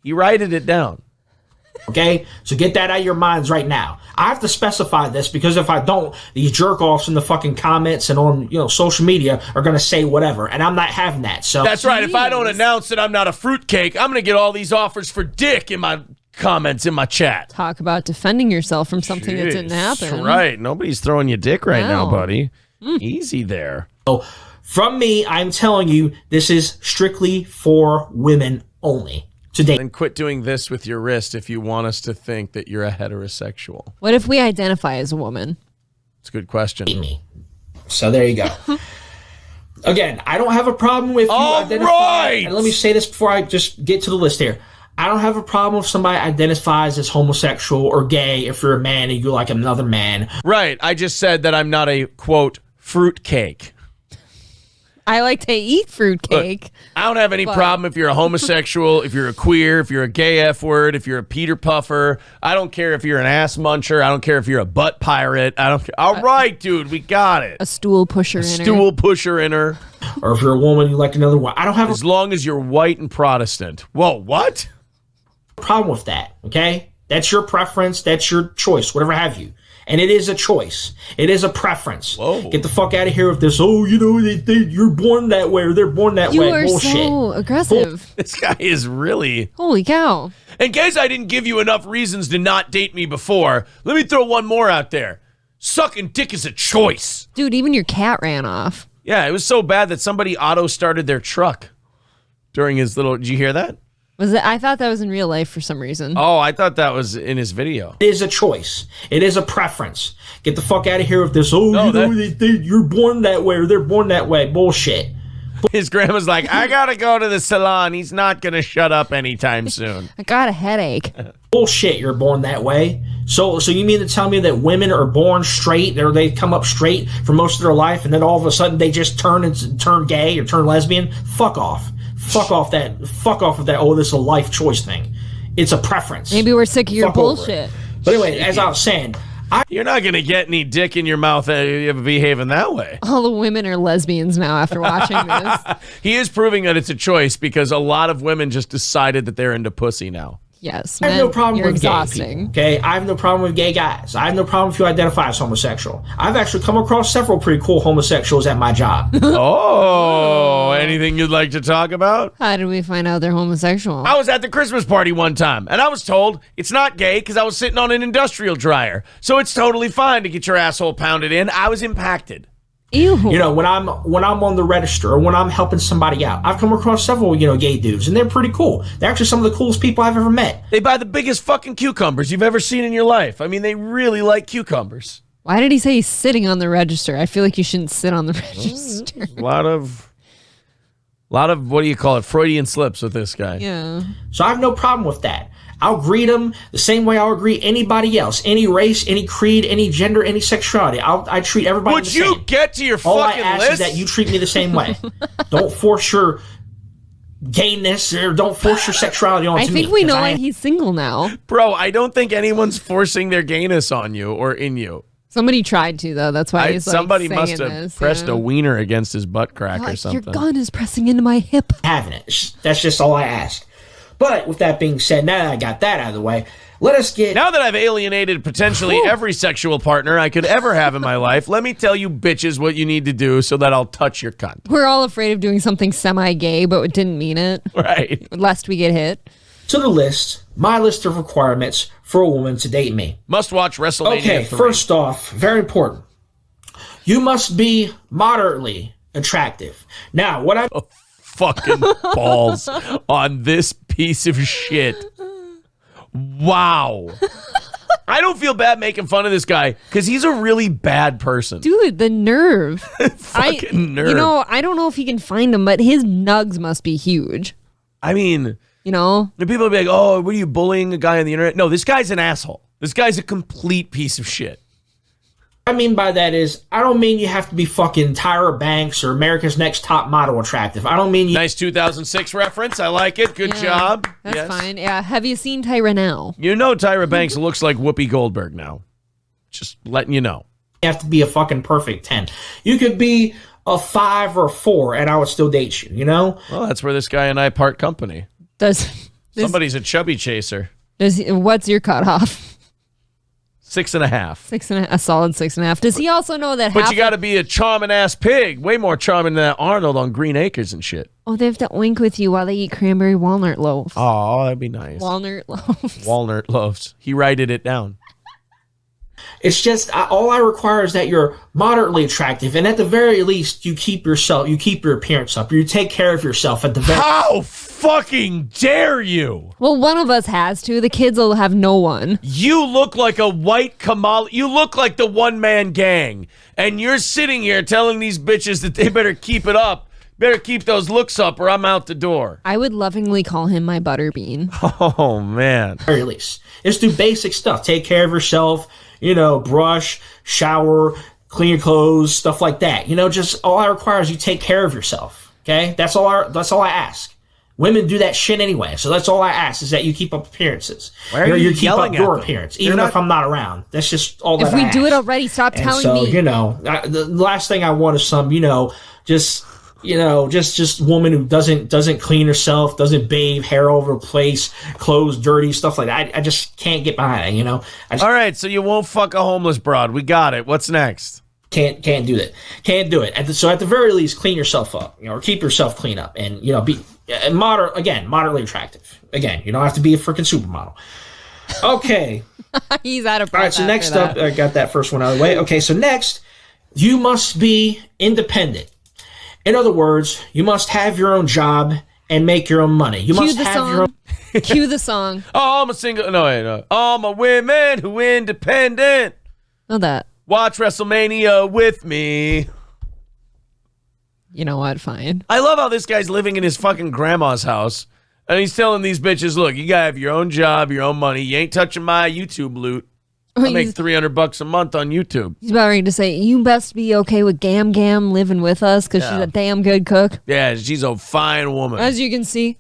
He writed it down. Okay? So get that out of your minds right now. I have to specify this because if I don't, these jerk-offs in the fucking comments and on social media are going to say whatever, and I'm not having that. So that's right. If I don't announce that I'm not a fruitcake, I'm going to get all these offers for dick in my comments in my chat. Talk about defending yourself from something that didn't happen. That's right. Nobody's throwing you dick right now, buddy. Easy there. So from me, I'm telling you, this is strictly for women only. Today. And quit doing this with your wrist if you want us to think that you're a heterosexual. What if we identify as a woman? It's a good question. Me. So there you go. Again, I don't have a problem with you identifying. Right. And let me say this before I just get to the list here. I don't have a problem if somebody identifies as homosexual or gay if you're a man and you like another man. Right. I just said that I'm not a, quote, fruitcake. I like to eat fruitcake. I don't have any problem if you're a homosexual, if you're a queer, if you're a gay F word, if you're a Peter Puffer. I don't care if you're an ass muncher. I don't care if you're a butt pirate. I don't care. All right, dude, we got it. A stool pusher in her. Stool pusher in her. Or if you're a woman, you like another one. I don't have as long as you're white and Protestant. Whoa, what? Problem with that, okay? That's your preference. That's your choice, whatever have you. And it is a choice. It is a preference. Whoa. Get the fuck out of here with this, you're born that way or they're born that way. You are so aggressive. This guy is really... Holy cow. In case I didn't give you enough reasons to not date me before, let me throw one more out there. Sucking dick is a choice. Dude, even your cat ran off. Yeah, it was so bad that somebody auto-started their truck during his little... Did you hear that? Was it? I thought that was in real life for some reason. Oh, I thought that was in his video. It is a choice. It is a preference. Get the fuck out of here with this, you're born that way or they're born that way. Bullshit. His grandma's like, I gotta go to the salon. He's not gonna shut up anytime soon. I got a headache. Bullshit, you're born that way. So you mean to tell me that women are born straight, or they come up straight for most of their life, and then all of a sudden they just turn gay or turn lesbian? Fuck off. Fuck off with that, this is a life choice thing. It's a preference. Maybe we're sick of your bullshit. But anyway, as I was saying, you're not going to get any dick in your mouth behaving that way. All the women are lesbians now after watching this. He is proving that it's a choice because a lot of women just decided that they're into pussy now. Yes, I have no problem with exhausting. Gay people, okay? I have no problem with gay guys. I have no problem if you identify as homosexual. I've actually come across several pretty cool homosexuals at my job. Oh, anything you'd like to talk about? How did we find out they're homosexual? I was at the Christmas party one time, and I was told it's not gay because I was sitting on an industrial dryer. So it's totally fine to get your asshole pounded in. I was impacted. Ew. When I'm on the register or when I'm helping somebody out, I've come across several, gay dudes, and they're pretty cool. They're actually some of the coolest people I've ever met. They buy the biggest fucking cucumbers you've ever seen in your life. I mean, they really like cucumbers. Why did he say he's sitting on the register? I feel like you shouldn't sit on the register. A lot of, what do you call it? Freudian slips with this guy. Yeah. So I have no problem with that. I'll greet them the same way I'll greet anybody else, any race, any creed, any gender, any sexuality. I treat everybody the same. Would you get to your All fucking I ask list? is that you treat me the same way. Don't force your gayness or don't force your sexuality onto me. I think we know why he's single now. Bro, I don't think anyone's forcing their gayness on you or in you. Somebody tried to, though. That's why he's somebody saying must have pressed a wiener against his butt crack or something. Your gun is pressing into my hip. Having it. That's just all I ask. But with that being said, now that I got that out of the way, let us get... Now that I've alienated potentially every sexual partner I could ever have in my life, let me tell you bitches what you need to do so that I'll touch your cunt. We're all afraid of doing something semi-gay, but it didn't mean it. Right. Lest we get hit. To the list, my list of requirements for a woman to date me. Must watch WrestleMania 3. First off, very important. You must be moderately attractive. Now, what I... Fucking balls on this piece of shit. Wow. I don't feel bad making fun of this guy because he's a really bad person. Dude, the nerve. Fucking nerve. You know, I don't know if he can find him, but his nugs must be huge. I mean, you know? people will be like, oh, what are you bullying a guy on the internet? No, this guy's an asshole. This guy's a complete piece of shit. I mean by that is, I don't mean you have to be fucking Tyra Banks or America's Next Top Model attractive. I don't mean you... Nice 2006 reference. I like it. Good job. That's fine. Yeah. Have you seen Tyra now? You know Tyra Banks looks like Whoopi Goldberg now. Just letting you know. You have to be a fucking perfect 10. You could be a 5 or a 4 and I would still date you, you know? Well, that's where this guy and I part company. Somebody's a chubby chaser. What's your cutoff? 6.5. A solid 6.5. Does he also know that? But you got to be a charming ass pig. Way more charming than that Arnold on Green Acres and shit. Oh, they have to oink with you while they eat cranberry walnut loaf. Oh, that'd be nice. Walnut loaves. Walnut loaves. He writed it down. It's just all I require is that you're moderately attractive, and at the very least, you keep your appearance up. You take care of yourself at the very. How fucking dare you? Well, one of us has to. The kids will have no one. You look like a white Kamala. You look like the one-man gang, and you're sitting here telling these bitches that they better keep it up. Better keep those looks up, or I'm out the door. I would lovingly call him my butterbean. Oh man. Very least, just do basic stuff. Take care of yourself. You know, brush, shower, clean your clothes, stuff like that. You know, just all I require is you take care of yourself. Okay, that's all I ask. Women do that shit anyway, so that's all I ask is that you keep up appearances. Why are you keep yelling up your at appearance, them? even if I'm not around. That's just all that. If we do it already, stop telling me. You know, the last thing I want is some, just woman who doesn't clean herself, doesn't bathe, hair over the place, clothes dirty, stuff like that. I just can't get behind it, All right, so you won't fuck a homeless broad. We got it. What's next? Can't do that. Can't do it. So at the very least, clean yourself up, or keep yourself clean up, and be moderately attractive. Again, you don't have to be a freaking supermodel. Okay. He's out of breath. All right. So next up, I got that first one out of the way. Okay. So next, you must be independent. In other words, you must have your own job and make your own money. You must have your own. Cue the song. Oh, I'm a single. No. I'm a women who independent. Know that. Watch WrestleMania with me. You know what? Fine. I love how this guy's living in his fucking grandma's house, and he's telling these bitches, "Look, you gotta have your own job, your own money. You ain't touching my YouTube loot. I make $300 a month on YouTube." He's about ready to say, "You best be okay with Gam Gam living with us because she's a damn good cook." Yeah, she's a fine woman, as you can see.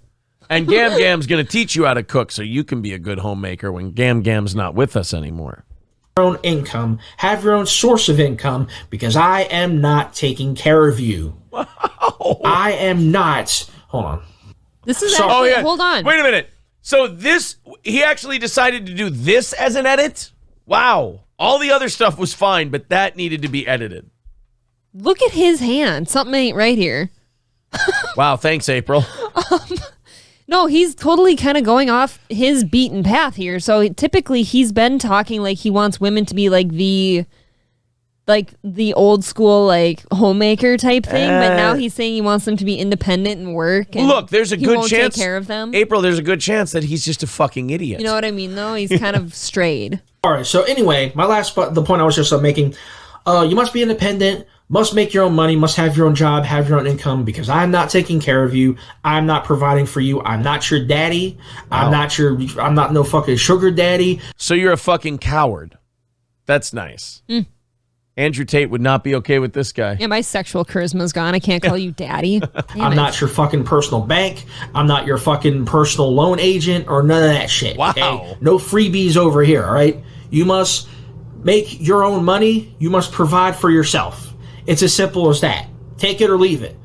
And Gam Gam's gonna teach you how to cook, so you can be a good homemaker when Gam Gam's not with us anymore. Own income, have your own source of income, because I am not taking care of you. Wow. I am not. Hold on. This is actually, hold on. Wait a minute. So he actually decided to do this as an edit? Wow. All the other stuff was fine, but that needed to be edited. Look at his hand. Something ain't right here. Wow. Thanks, April. No, he's totally kind of going off his beaten path here. So typically he's been talking like he wants women to be like the old school like homemaker type thing, but now he's saying he wants them to be independent and work. And look, there's a good chance. Take care of them. April, there's a good chance that he's just a fucking idiot. You know what I mean, though? He's kind of strayed. All right. So anyway, the point I was just making. You must be independent, must make your own money, must have your own job, have your own income, because I'm not taking care of you. I'm not providing for you. I'm not your daddy. I'm not no fucking sugar daddy. So you're a fucking coward. That's nice. Andrew Tate would not be okay with this guy. Yeah, my sexual charisma's gone. I can't call you daddy. I'm not your fucking personal bank. I'm not your fucking personal loan agent or none of that shit. Wow. Okay? No freebies over here, all right? You must make your own money. You must provide for yourself. It's as simple as that. Take it or leave it.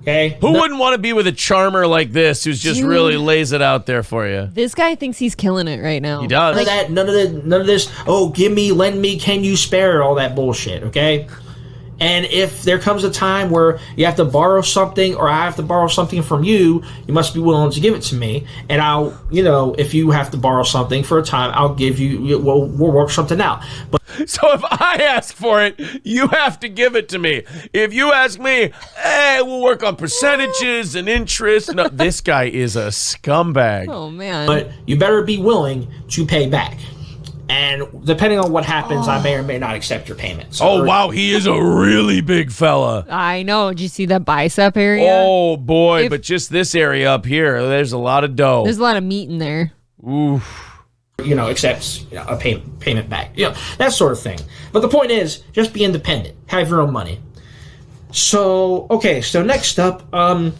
Okay? Who wouldn't want to be with a charmer like this who's just really lays it out there for you? This guy thinks he's killing it right now. He does. None of this, oh, give me, lend me, can you spare, all that bullshit, okay? And if there comes a time where you have to borrow something or I have to borrow something from you, you must be willing to give it to me. And I'll, if you have to borrow something for a time, I'll give you, we'll work something out. But so if I ask for it, you have to give it to me. If you ask me, hey, we'll work on percentages and interest. No, this guy is a scumbag. Oh, man. But you better be willing to pay back. And depending on what happens, I may or may not accept your payment. So wow, he is a really big fella. I know. Did you see that bicep area? Oh, boy, but just this area up here, there's a lot of dough. There's a lot of meat in there. Oof. Accepts a payment back. That sort of thing. But the point is, just be independent. Have your own money. So, okay, so next up, a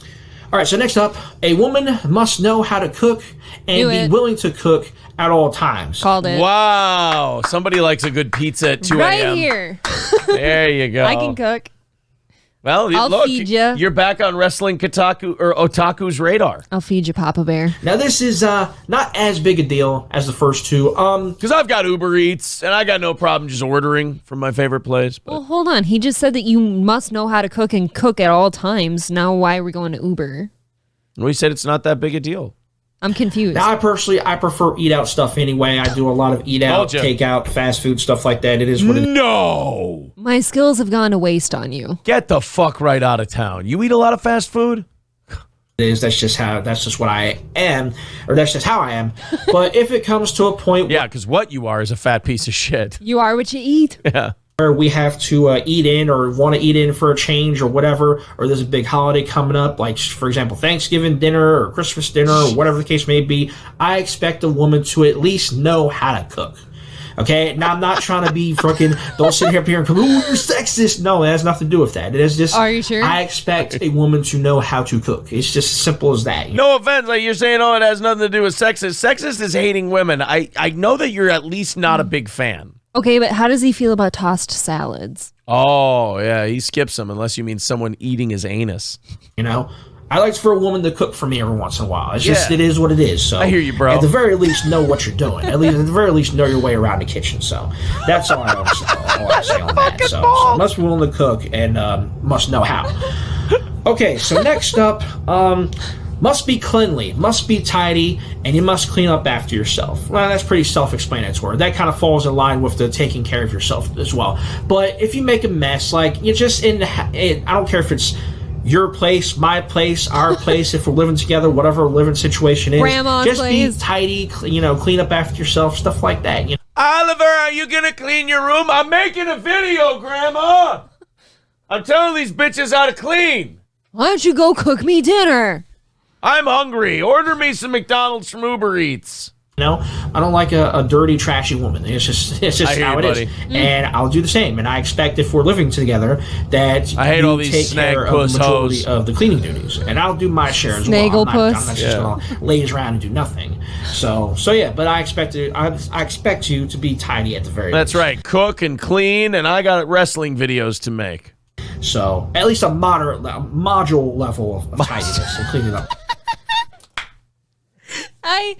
woman must know how to cook and be willing to cook at all times. Called it. Wow. Somebody likes a good pizza at 2 a.m. Right here. There you go. I can cook. Well, I'll feed you. You're back on Wrestling Otaku's radar. I'll feed you, Papa Bear. Now, this is not as big a deal as the first two. Because I've got Uber Eats, and I got no problem just ordering from my favorite place. But. Well, hold on. He just said that you must know how to cook and cook at all times. Now, why are we going to Uber? Well, he said it's not that big a deal. I'm confused. Now, I prefer eat-out stuff anyway. I do a lot of eat-out, take-out, fast food, stuff like that. It is what it is. No! My skills have gone to waste on you. Get the fuck right out of town. You eat a lot of fast food? That's just what I am, or that's just how I am. But if it comes to a point yeah, because what you are is a fat piece of shit. You are what you eat. Yeah. Where we have to eat in or want to eat in for a change or whatever, or there's a big holiday coming up, like, for example, Thanksgiving dinner or Christmas dinner or whatever the case may be, I expect a woman to at least know how to cook. Okay? Now, I'm not trying to be fucking, don't sit here and come, ooh, you're sexist. No, it has nothing to do with that. It is just, are you sure? I expect a woman to know how to cook. It's just as simple as that. No offense, like you're saying, it has nothing to do with sexist. Sexist is hating women. I know that you're at least not a big fan. Okay, but how does he feel about tossed salads? Oh, yeah, he skips them unless you mean someone eating his anus. I like for a woman to cook for me every once in a while. It's just, it is what it is. So I hear you, bro. At the very least, know what you're doing. At the very least, know your way around the kitchen. So that's all I say on that. So must be willing to cook and must know how. Okay, so next up, must be cleanly, must be tidy, and you must clean up after yourself. Well, that's pretty self-explanatory. That kind of falls in line with the taking care of yourself as well. But if you make a mess, like you're just I don't care if it's your place, my place, our place, if we're living together, whatever living situation is, Grandma's just place. be tidy, clean up after yourself, stuff like that. Oliver, are you going to clean your room? I'm making a video, Grandma. I'm telling these bitches how to clean. Why don't you go cook me dinner? I'm hungry. Order me some McDonald's from Uber Eats. I don't like a dirty, trashy woman. It's just how it is. And I'll do the same. And I expect if we're living together that I hate you all these take snag care puss of the majority hoes. of the cleaning duties. And I'll do my share as Snaggle well. I'm puss. not just going to laze around and do nothing. So yeah, but I expect you to be tidy at the very least. That's right. Cook and clean, and I got wrestling videos to make. So at least a module level of tidiness and cleaning up. I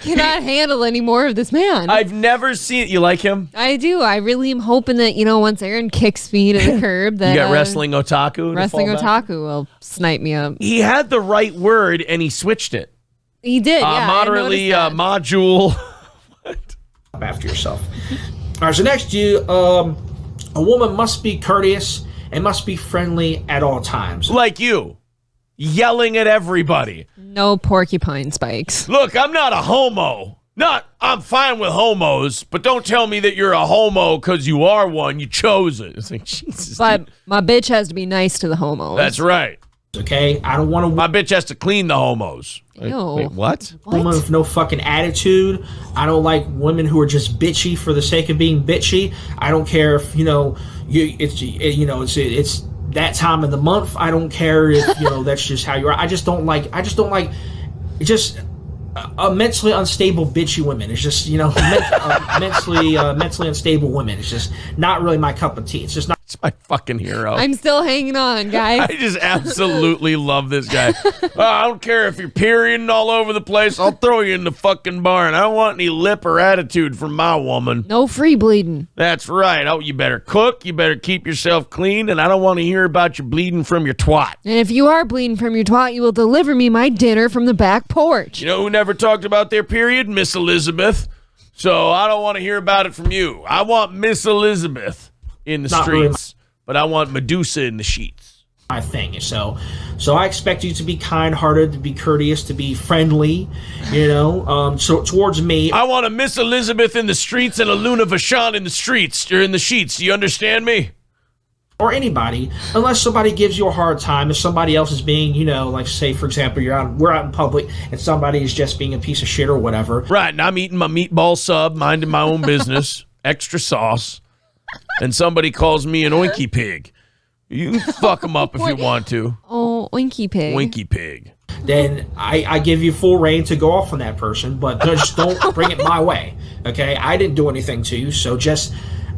cannot handle any more of this man. I've never seen... You like him? I do. I really am hoping that, once Aaron kicks me to the curb, that... You got Wrestling Otaku? Wrestling Otaku will snipe me up. He had the right word, and he switched it. He did, yeah. Moderately, module... What? After yourself. All right, so next, a woman must be courteous and must be friendly at all times. Like you. Yelling at everybody. No porcupine spikes. Look, I'm not a homo. Not, I'm fine with homos, but don't tell me that you're a homo because you are one. You chose it. It's like, Jesus. But dude. my bitch has to be nice to the homos. That's right. Okay, I don't want to. My bitch has to clean the homos. Ew. Wait, what? Woman with no fucking attitude. I don't like women who are just bitchy for the sake of being bitchy. I don't care if it's that time of the month. I don't care if that's just how you are. I just don't like mentally unstable bitchy women. It's just mentally unstable women. It's just not really my cup of tea. It's just not. It's my fucking hero. I'm still hanging on, guys. I just absolutely love this guy. I don't care if you're perioding all over the place. I'll throw you in the fucking barn. I don't want any lip or attitude from my woman. No free bleeding. That's right. Oh, you better cook. You better keep yourself clean. And I don't want to hear about you bleeding from your twat. And if you are bleeding from your twat, you will deliver me my dinner from the back porch. You know who never talked about their period? Miss Elizabeth. So I don't want to hear about it from you. I want Miss Elizabeth in the Not streets, but I want Medusa in the sheets. My thing. So I expect you to be kind-hearted, to be courteous, to be friendly, so towards me. I want a Miss Elizabeth in the streets and a Luna Vachon in the streets or in the sheets. Do you understand me? Or anybody, unless somebody gives you a hard time, if somebody else is being, like say for example, we're out in public and somebody is just being a piece of shit or whatever. Right, and I'm eating my meatball sub, minding my own business, extra sauce, and somebody calls me an oinky pig. You can fuck them up if you want to. Oh, oinky pig. Oinky pig. Then I give you full reign to go off on that person, but just don't bring it my way, okay? I didn't do anything to you, so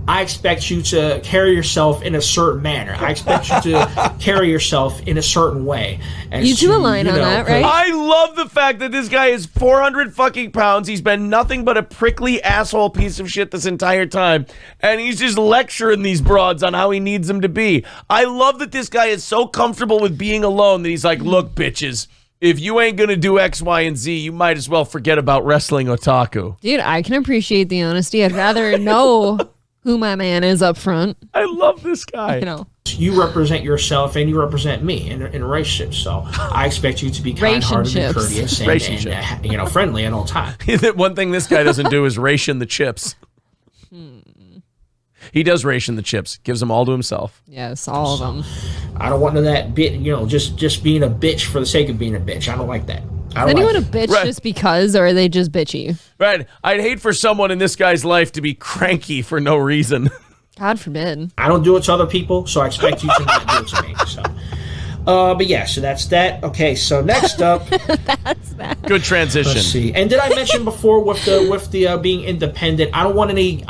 I expect you to carry yourself in a certain manner. I expect you to carry yourself in a certain way. You do a line on that, right? I love the fact that this guy is 400 fucking pounds. He's been nothing but a prickly asshole piece of shit this entire time. And he's just lecturing these broads on how he needs them to be. I love that this guy is so comfortable with being alone that he's like, look, bitches, if you ain't going to do X, Y, and Z, you might as well forget about Wrestling Otaku. Dude, I can appreciate the honesty. I'd rather know who my man is up front. I love this guy. You represent yourself and you represent me in a relationship. So I expect you to be kind-hearted and courteous and friendly at all times. One thing this guy doesn't do is ration the chips. He does ration the chips. Gives them all to himself. Yes, all of them. I don't want none of that bit, just being a bitch for the sake of being a bitch. I don't like that. Is anyone a bitch just because, or are they just bitchy? Right. I'd hate for someone in this guy's life to be cranky for no reason. God forbid. I don't do it to other people, so I expect you to not do it to me. So, but yeah, so that's that. Okay, so next up, that's that. Good transition. Let's see. And did I mention before with the being independent? I don't want any.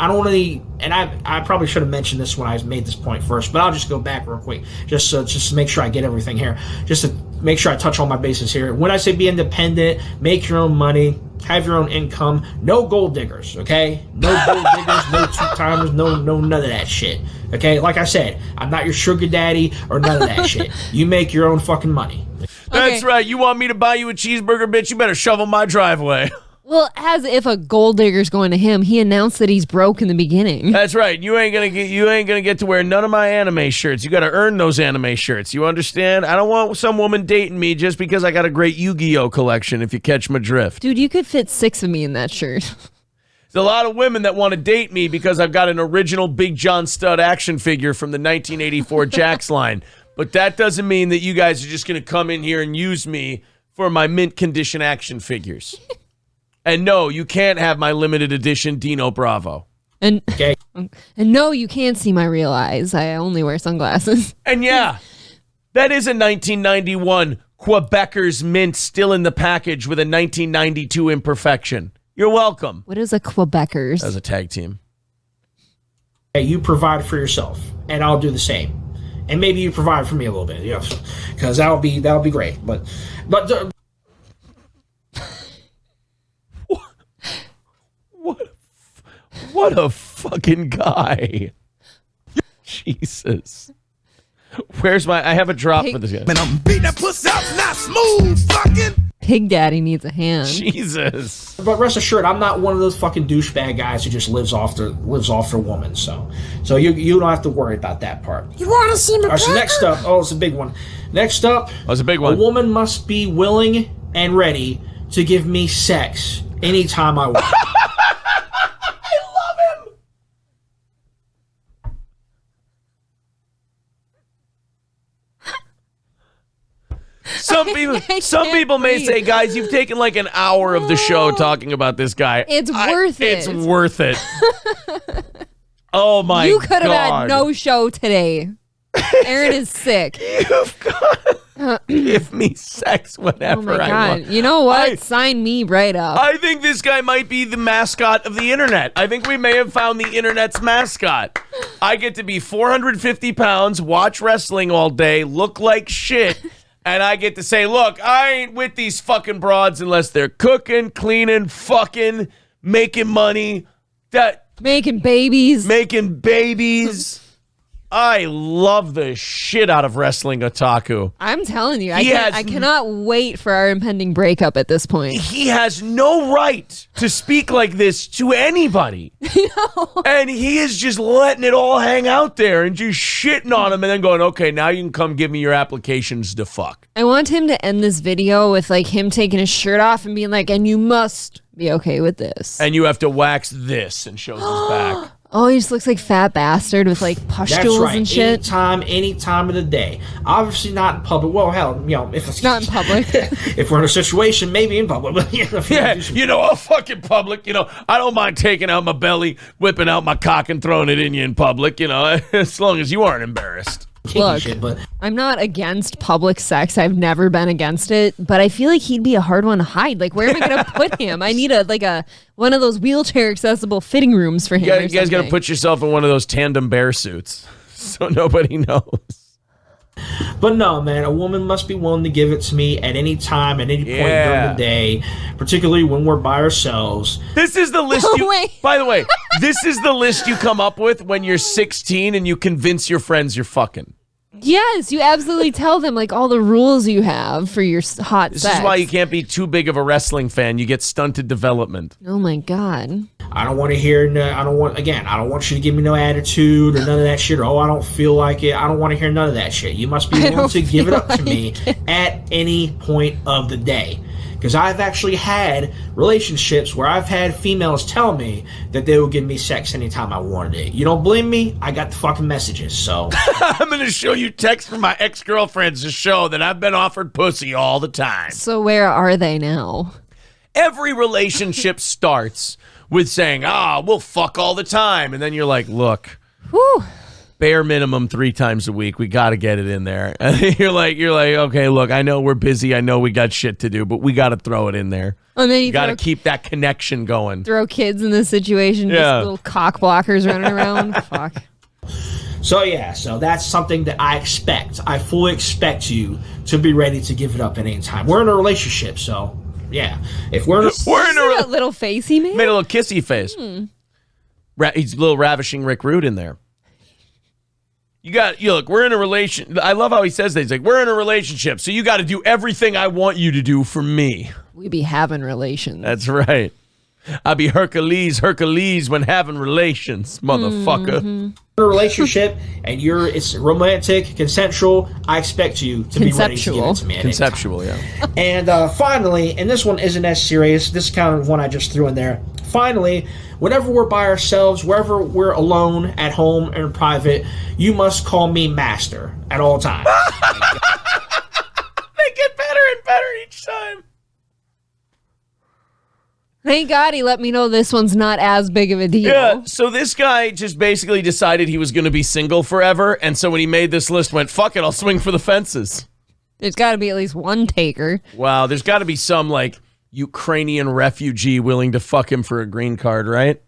And I probably should have mentioned this when I made this point first, but I'll just go back real quick, just to make sure I get everything here, just to make sure I touch all my bases here. When I say be independent, make your own money, have your own income, no gold diggers, okay? No gold diggers, no two-timers, no none of that shit, okay? Like I said, I'm not your sugar daddy or none of that shit. You make your own fucking money. That's right. You want me to buy you a cheeseburger, bitch? You better shovel my driveway. Well, as if a gold digger's going to him, he announced that he's broke in the beginning. That's right. You ain't gonna get to wear none of my anime shirts. You got to earn those anime shirts. You understand? I don't want some woman dating me just because I got a great Yu-Gi-Oh collection. If you catch my drift, dude, you could fit 6 of me in that shirt. There's a lot of women that want to date me because I've got an original Big John Stud action figure from the 1984 Jax line. But that doesn't mean that you guys are just gonna come in here and use me for my mint condition action figures. And no, you can't have my limited edition Dino Bravo. And no, you can't see my real eyes. I only wear sunglasses. And yeah, that is a 1991 Quebecers mint still in the package with a 1992 imperfection. You're welcome. What is a Quebecers? As a tag team. Hey, you provide for yourself, and I'll do the same. And maybe you provide for me a little bit, because that'll be great. But What a fucking guy. Jesus. Where's I have a drop for this guy. Man, I'm beating that pussy up, not smooth, fucking. Pig Daddy needs a hand. Jesus. But rest assured, I'm not one of those fucking douchebag guys who just lives off their woman. So you don't have to worry about that part. You want to see me? All right, so next up, it's a big one. Next up, it's a big one. A woman must be willing and ready to give me sex anytime I want. I love him. Some people may say, guys, you've taken like an hour of the show talking about this guy. It's worth it. It's worth it. Oh my God. You could have had no show today. Aaron is sick. You've got to give me sex whenever Oh my God. I want. You know what? Sign me right up. I think this guy might be the mascot of the internet. I think we may have found the internet's mascot. I get to be 450 pounds, watch wrestling all day, look like shit, and I get to say, look, I ain't with these fucking broads unless they're cooking, cleaning, fucking, making money, Making babies. I love the shit out of Wrestling Otaku. I'm telling you, I cannot wait for our impending breakup at this point. He has no right to speak like this to anybody. And he is just letting it all hang out there and just shitting on him and then going, okay, now you can come give me your applications to fuck. I want him to end this video with like him taking his shirt off and being like, and you must be okay with this. And you have to wax this and shows his back. Oh, he just looks like fat bastard with like pustules and shit. Any time of the day. Obviously not in public. Well, hell, if it's not in public. If we're in a situation, maybe in public. But I'll fuck in public. I don't mind taking out my belly, whipping out my cock, and throwing it in you in public. As long as you aren't embarrassed. Look, shit, but I'm not against public sex. I've never been against it, but I feel like he'd be a hard one to hide. Like, where am I going to put him? I need one of those wheelchair accessible fitting rooms for him. You guys got to put yourself in one of those tandem bear suits so nobody knows. But no, man, a woman must be willing to give it to me at any time, at any point during the day, particularly when we're by ourselves. This is the list by the way, this is the list you come up with when you're 16 and you convince your friends you're fucking. Yes, you absolutely tell them like all the rules you have for your hot sex. This is why you can't be too big of a wrestling fan. You get stunted development. Oh my God. I don't want to hear, I don't want you to give me no attitude or none of that shit, or, I don't feel like it. I don't want to hear none of that shit. You must be willing to give it up to me at any point of the day. Because I've actually had relationships where I've had females tell me that they will give me sex anytime I wanted it. You don't believe me? I got the fucking messages, so. I'm going to show you texts from my ex-girlfriends to show that I've been offered pussy all the time. So where are they now? Every relationship starts with saying, we'll fuck all the time. And then you're like, look, bare minimum 3 times a week. We got to get it in there. And you're like, okay, look, I know we're busy. I know we got shit to do, but we got to throw it in there. And then you got to keep that connection going. Throw kids in this situation, just little cock blockers running around. Fuck. So that's something that I expect. I fully expect you to be ready to give it up at any time. We're in a relationship, so yeah. If we're in that little face he made? Made a little kissy face. He's a little ravishing Rick Rude in there. Look, we're in a relation. I love how he says that. He's like, we're in a relationship, so you got to do everything I want you to do for me. We be having relations. That's right. I be Hercules when having relations, motherfucker. In a relationship, and it's romantic, consensual. I expect you to be ready to give it to me. Conceptual, yeah. And finally, and this one isn't as serious. This is kind of one I just threw in there. Finally, whenever we're by ourselves, wherever we're alone, at home, or in private, you must call me master at all times. They get better and better each time. Thank God he let me know this one's not as big of a deal. Yeah, so this guy just basically decided he was going to be single forever, and so when he made this list, went, fuck it, I'll swing for the fences. There's got to be at least one taker. Wow, there's got to be some, like, Ukrainian refugee willing to fuck him for a green card, right?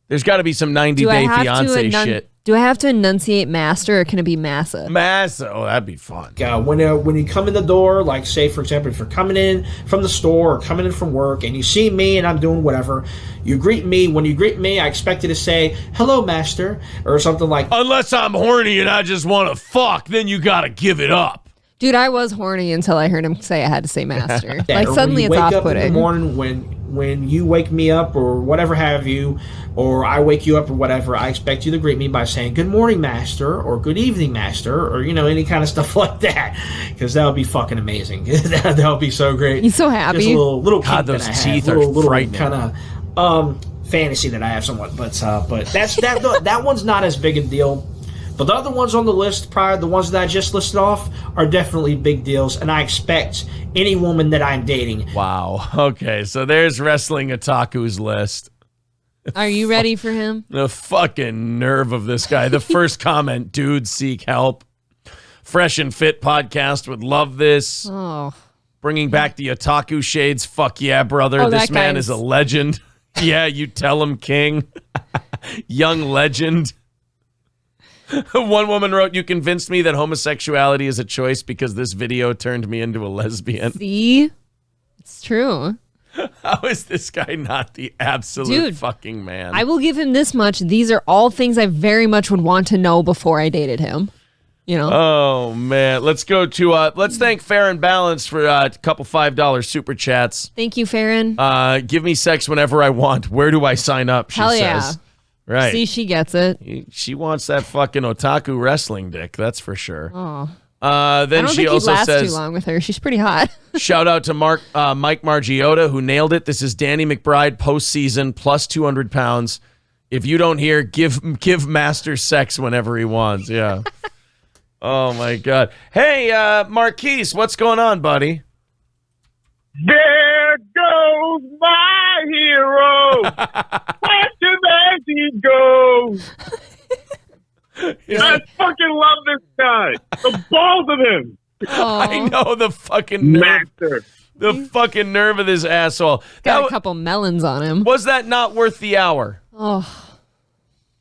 There's got to be some 90-day fiance shit. Do I have to enunciate master, or can it be massa? Massa. Oh, that'd be fun. When you come in the door, like, say, for example, if you're coming in from the store or coming in from work and you see me and I'm doing whatever, you greet me. When you greet me, I expect you to say, hello, master, or something like that. Unless I'm horny and I just want to fuck, then you got to give it up. Dude, I was horny until I heard him say I had to say master. Like, suddenly it's off-putting. off-putting. In the morning when when you wake me up or whatever have you, or I wake you up or whatever, I expect you to greet me by saying good morning, master, or good evening, master, or any kind of stuff like that, because that would be fucking amazing. That would be so great. He's so happy. Just a little God, kink those that I teeth have, are little frightening. kind of fantasy that I have somewhat, but that's that one's not as big a deal. But the other ones on the list, prior the ones that I just listed off, are definitely big deals, and I expect any woman that I'm dating. Wow. Okay, so there's Wrestling Otaku's list. Are you ready for him? The fucking nerve of this guy. The first comment, dude, seek help. Fresh and Fit podcast would love this. Oh. Bringing back the otaku shades. Fuck yeah, brother. Oh, this that man guy's- is a legend. Yeah, you tell him, king. Young legend. One woman wrote, you convinced me that homosexuality is a choice because this video turned me into a lesbian. See? It's true. How is this guy not the absolute Dude, fucking man? I will give him this much. These are all things I very much would want to know before I dated him. Oh, man. Let's go to, let's thank Fair and Balanced for a couple $5 super chats. Thank you, Farron. Give me sex whenever I want. Where do I sign up? She Hell says. yeah. Right. See, she gets it. She wants that fucking otaku wrestling dick. That's for sure. Oh. Then I don't she think he'd also last too says, long with her. She's pretty hot. shout out to Mike Margiotta, who nailed it. This is Danny McBride postseason plus 200 pounds. If you don't hear, give Master sex whenever he wants. Yeah. Oh my God. Hey, Marquise, what's going on, buddy? There goes my hero. Watching as he goes. I fucking love this guy. The balls of him. I know the fucking nerve. Master. The fucking nerve of this asshole. Got a couple melons on him. Was that not worth the hour? Oh.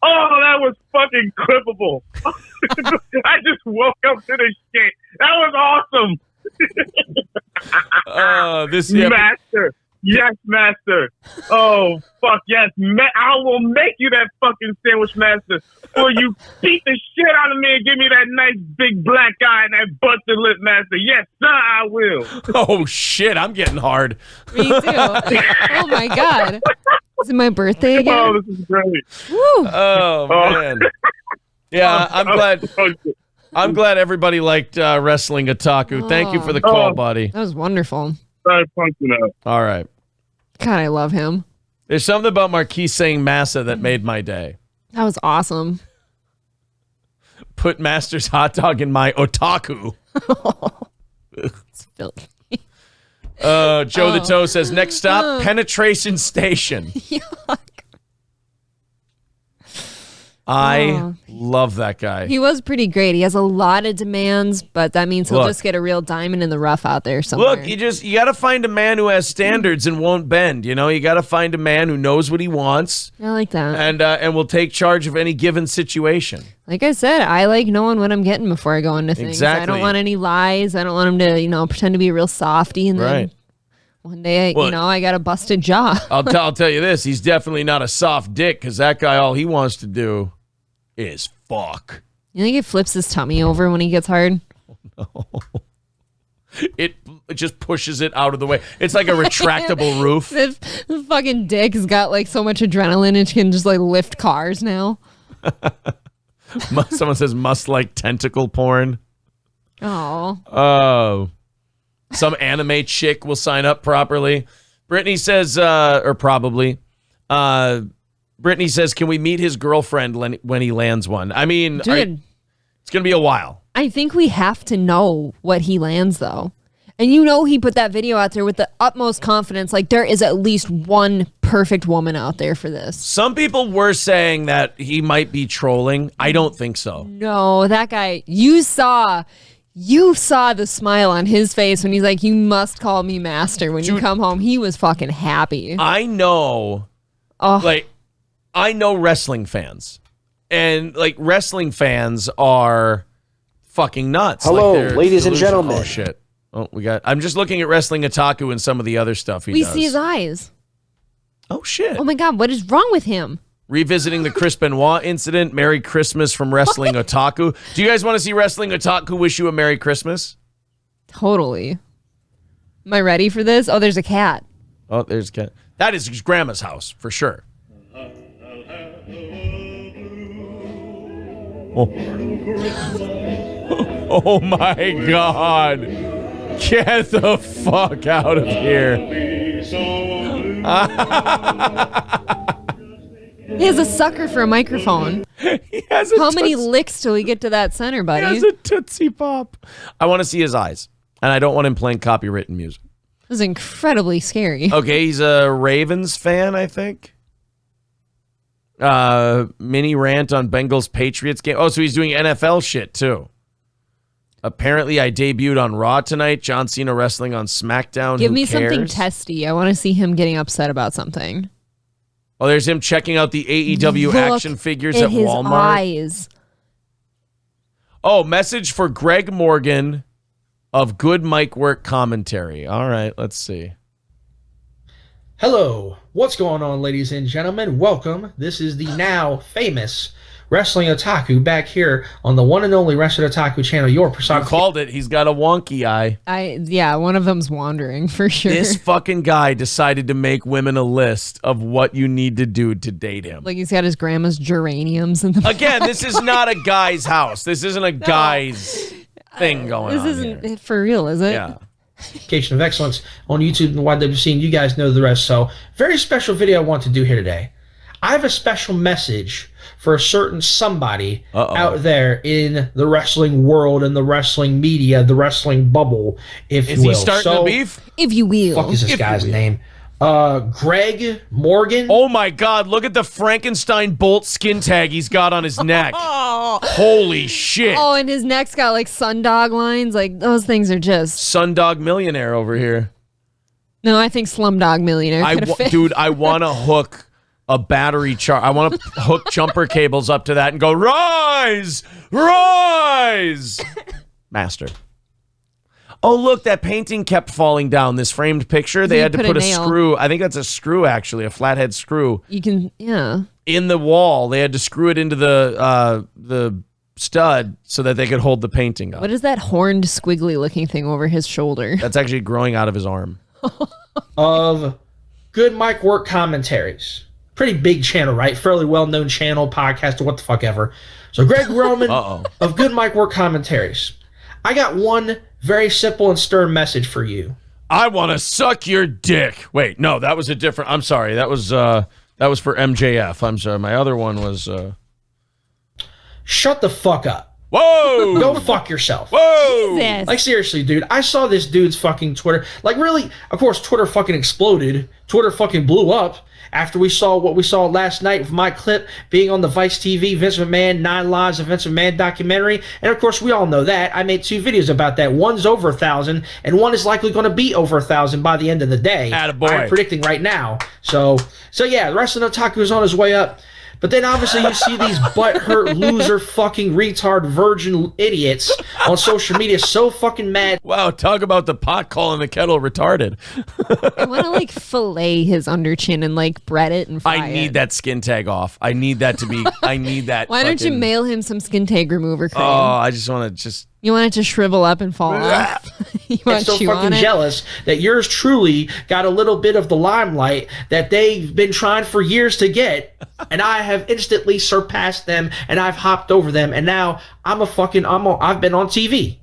Oh, that was fucking clippable. I just woke up to this shit. That was awesome. Master. Yes, master. Oh, fuck yes. I will make you that fucking sandwich, master. Or you beat the shit out of me and give me that nice big black eye and that busted lip, master. Yes, sir, I will. Oh, shit. I'm getting hard. Me too. Oh, my God. Is it my birthday again? Oh, this is great. Woo. Oh, man. Yeah, I'm glad everybody liked Wrestling Otaku. Thank you for the call, buddy. That was wonderful. Sorry, punching up. All right. God, I love him. There's something about Marquise saying massa that made my day. That was awesome. Put Master's hot dog in my otaku. It's filthy. Joe the Toe says, next stop, Penetration Station. Yuck. I love that guy. He was pretty great. He has a lot of demands, but that means he'll Look. just get a real diamond in the rough out there somewhere. Look, you got to find a man who has standards and won't bend. You know, you got to find a man who knows what he wants I like that. and will take charge of any given situation. Like I said, I like knowing what I'm getting before I go into things. Exactly. I don't want any lies. I don't want him to, pretend to be a real softy and then Right. one day, Well, I got a busted jaw. I'll tell you this: he's definitely not a soft dick because that guy, all he wants to do is fuck. You think it flips his tummy over when he gets hard? It just pushes it out of the way. It's like a retractable roof. This fucking dick has got like so much adrenaline it can just like lift cars now. Someone says must like tentacle porn. Oh. Some anime chick will sign up properly. Brittany says, or probably. Brittany says, can we meet his girlfriend when he lands one? I mean, Dude, it's going to be a while. I think we have to know what he lands though. And he put that video out there with the utmost confidence. Like there is at least one perfect woman out there for this. Some people were saying that he might be trolling. I don't think so. No, that guy, you saw the smile on his face when he's like, you must call me master when you come home. He was fucking happy. I know, I know wrestling fans. And, wrestling fans are fucking nuts. Hello, they're ladies and delusional. gentlemen. Oh, shit. Oh, I'm just looking at Wrestling Otaku and some of the other stuff he We does. see his eyes. Oh, shit. Oh my God, what is wrong with him? Revisiting the Chris Benoit incident. Merry Christmas from Wrestling Otaku. Do you guys want to see Wrestling Otaku wish you a Merry Christmas? Totally. Am I ready for this? Oh, there's a cat. Oh, there's a cat. That is his grandma's house, for sure. Oh, oh my God. Get the fuck out of here. He has a sucker for a microphone. He has a How many licks till we get to that center, buddy? He has a Tootsie Pop. I want to see his eyes, and I don't want him playing copywritten music. This is incredibly scary. Okay, he's a Ravens fan, I think. Mini rant on Bengals Patriots game. Oh, so he's doing NFL shit too. Apparently, I debuted on Raw tonight. John Cena wrestling on SmackDown. Give Who me cares? something testy. I want to see him getting upset about something. Oh, there's him checking out the AEW Look action figures at at his Walmart. Eyes. Oh, message for Greg Morgan of Good Mic Work Commentary. All right, let's see. Hello, what's going on, ladies and gentlemen? Welcome. This is the now famous Wrestling Otaku back here on the one and only Wrestling Otaku channel. Your You personification. called it. He's got a wonky eye. Yeah, one of them's wandering for sure. This fucking guy decided to make women a list of what you need to do to date him. Like he's got his grandma's geraniums in the Again, this is not a guy's house. This isn't a guy's thing going on. This isn't here. it for real, is it? Yeah. Of excellence on YouTube and YWC, and you guys know the rest. So, very special video I want to do here today. I have a special message for a certain somebody out there in the wrestling world and the wrestling media, the wrestling bubble, if Is you will. he starting a beef? If you will. Fuck is this guy's name? Greg Morgan. Oh my God, look at the Frankenstein bolt skin tag he's got on his neck. Holy shit. Oh, and his neck's got like sundog lines. Like those things are just. Sundog Millionaire over here. No, I think Slumdog Millionaire could have fit. Dude, I want to hook a battery charge. I want to hook jumper cables up to that and go, rise, rise. Master. Oh, look, that painting kept falling down. This framed picture, they had to put a nail. screw. I think that's a screw, actually, a flathead screw. You can, yeah. In the wall. They had to screw it into the stud so that they could hold the painting up. What is that horned, squiggly-looking thing over his shoulder? That's actually growing out of his arm. Of Good Mic Work Commentaries. Pretty big channel, right? Fairly well-known channel, podcast, or what the fuck ever. So Greg Roman of Good Mic Work Commentaries. I got one very simple and stern message for you. I want to suck your dick. Wait, no, that was a different. I'm sorry. That was for MJF. I'm sorry. My other one was Shut the fuck up. Whoa! Go fuck yourself. Whoa! Jesus. Like, seriously, dude, I saw this dude's fucking Twitter. Like, really, of course, Twitter fucking exploded. Twitter fucking blew up after we saw what we saw last night with my clip being on the Vice TV Vince McMahon 9 Lives of Vince McMahon documentary. And, of course, we all know that. I made 2 videos about that. One's over 1,000, and one is likely going to be over 1,000 by the end of the day. Attaboy. I'm predicting right now. So yeah, the Wrestling Otaku is on his way up. But then obviously you see these butthurt, loser, fucking retard, virgin idiots on social media so fucking mad. Wow, talk about the pot calling the kettle retarded. I want to like fillet his under chin and like bread it and fry I need it. that skin tag off. I need that to be. I need that. Why don't you fucking- mail him some skin tag remover cream? Oh, I just want to just. You want it to shrivel up and fall off? You I'm want so to chew fucking on it? jealous that yours truly got a little bit of the limelight that they've been trying for years to get, and I have instantly surpassed them, and I've hopped over them, and now I've been on TV.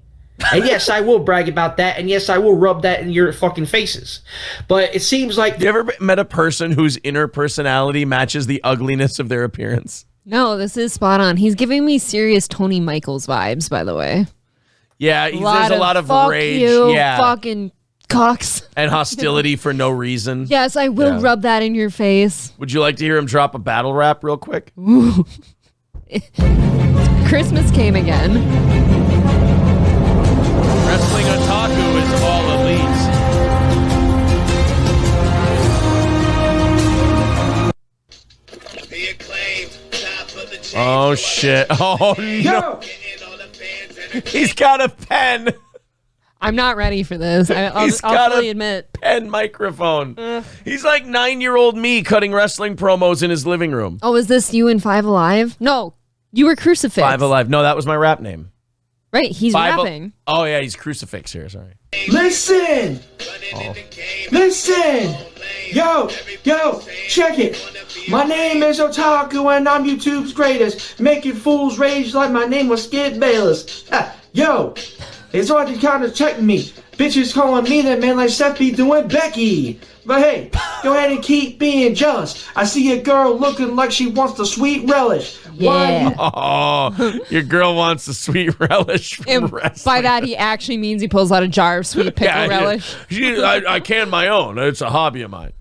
And yes, I will brag about that, and yes, I will rub that in your fucking faces. But it seems like... You ever met a person whose inner personality matches the ugliness of their appearance? No, this is spot on. He's giving me serious Tony Michaels vibes, by the way. Yeah, there's a lot of fuck rage. you, Yeah, fucking cocks. and hostility for no reason. Yes, I will rub that in your face. Would you like to hear him drop a battle rap real quick? Christmas came again. Wrestling Otaku is all elites. Oh shit! Oh no! He's got a pen. I'm not ready for this. I'll He's got fully a admit. pen microphone. He's like 9-year-old me cutting wrestling promos in his living room. Oh, is this you in Five Alive? No, you were Crucifix. 5 Alive. No, that was my rap name. Right, he's rapping. Oh, yeah, he's crucifix here. Sorry. Listen! Listen! Yo, check it. My name is Otaku and I'm YouTube's greatest. Making fools rage like my name was Skid Bayless. Yo, it's already kind of checking me. Bitches calling me that man like Seth be doing Becky. But hey, go ahead and keep being jealous. I see a girl looking like she wants the sweet relish. Yeah. Oh, your girl wants the sweet relish from wrestling. By that, he actually means he pulls out a jar of sweet pickle relish. I can my own. It's a hobby of mine.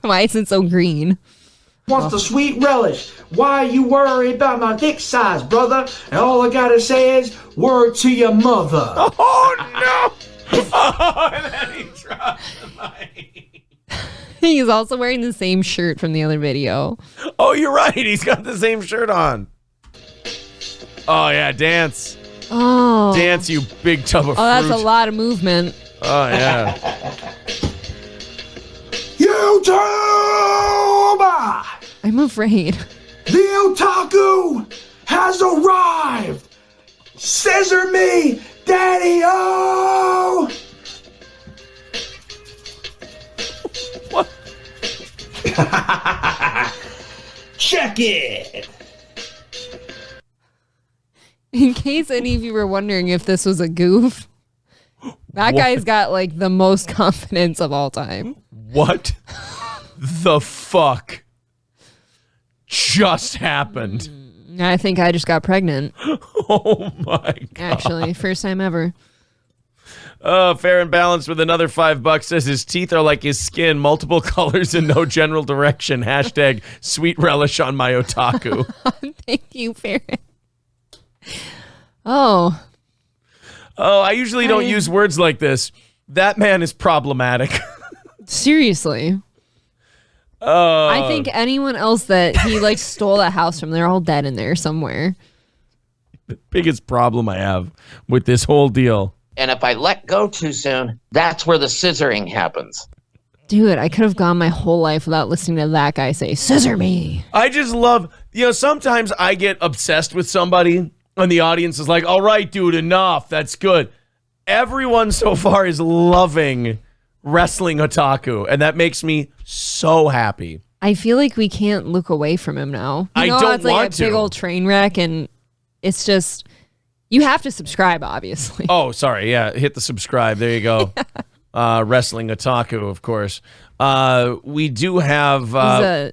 Why is it so green? Wants the sweet relish. Why you worry about my dick size, brother? And all I gotta say is, word to your mother. Oh, no. Oh, and then he dropped the mic. He's also wearing the same shirt from the other video. Oh, you're right. He's got the same shirt on. Oh, yeah. Dance. Oh. Dance, you big tub of fruit. Oh, that's a lot of movement. Oh, yeah. YouTube! I'm afraid. The Otaku has arrived! Scissor me, Daddy-O! What? Check it! In case any of you were wondering if this was a goof, that guy's got like the most confidence of all time. What the fuck just happened? I think I just got pregnant. Oh my God. Actually, first time ever. Fair and Balanced with another $5 says his teeth are like his skin, multiple colors and no general direction. Hashtag sweet relish on my otaku. Thank you, Farron. Oh, I usually don't use words like this. That man is problematic. seriously. I think anyone else that he like stole a house from, they're all dead in there somewhere. The biggest problem I have with this whole deal. And if I let go too soon, that's where the scissoring happens. Dude, I could have gone my whole life without listening to that guy say, "Scissor me." I just love, sometimes I get obsessed with somebody and the audience is like, all right, dude, enough. That's good. Everyone so far is loving Wrestling Otaku, and that makes me so happy. I feel like we can't look away from him now. I don't it's like want a big to. old train wreck, and it's just, you have to subscribe, obviously. Oh, sorry. Yeah, hit the subscribe. There you go. Wrestling Otaku, of course. We do have... He's a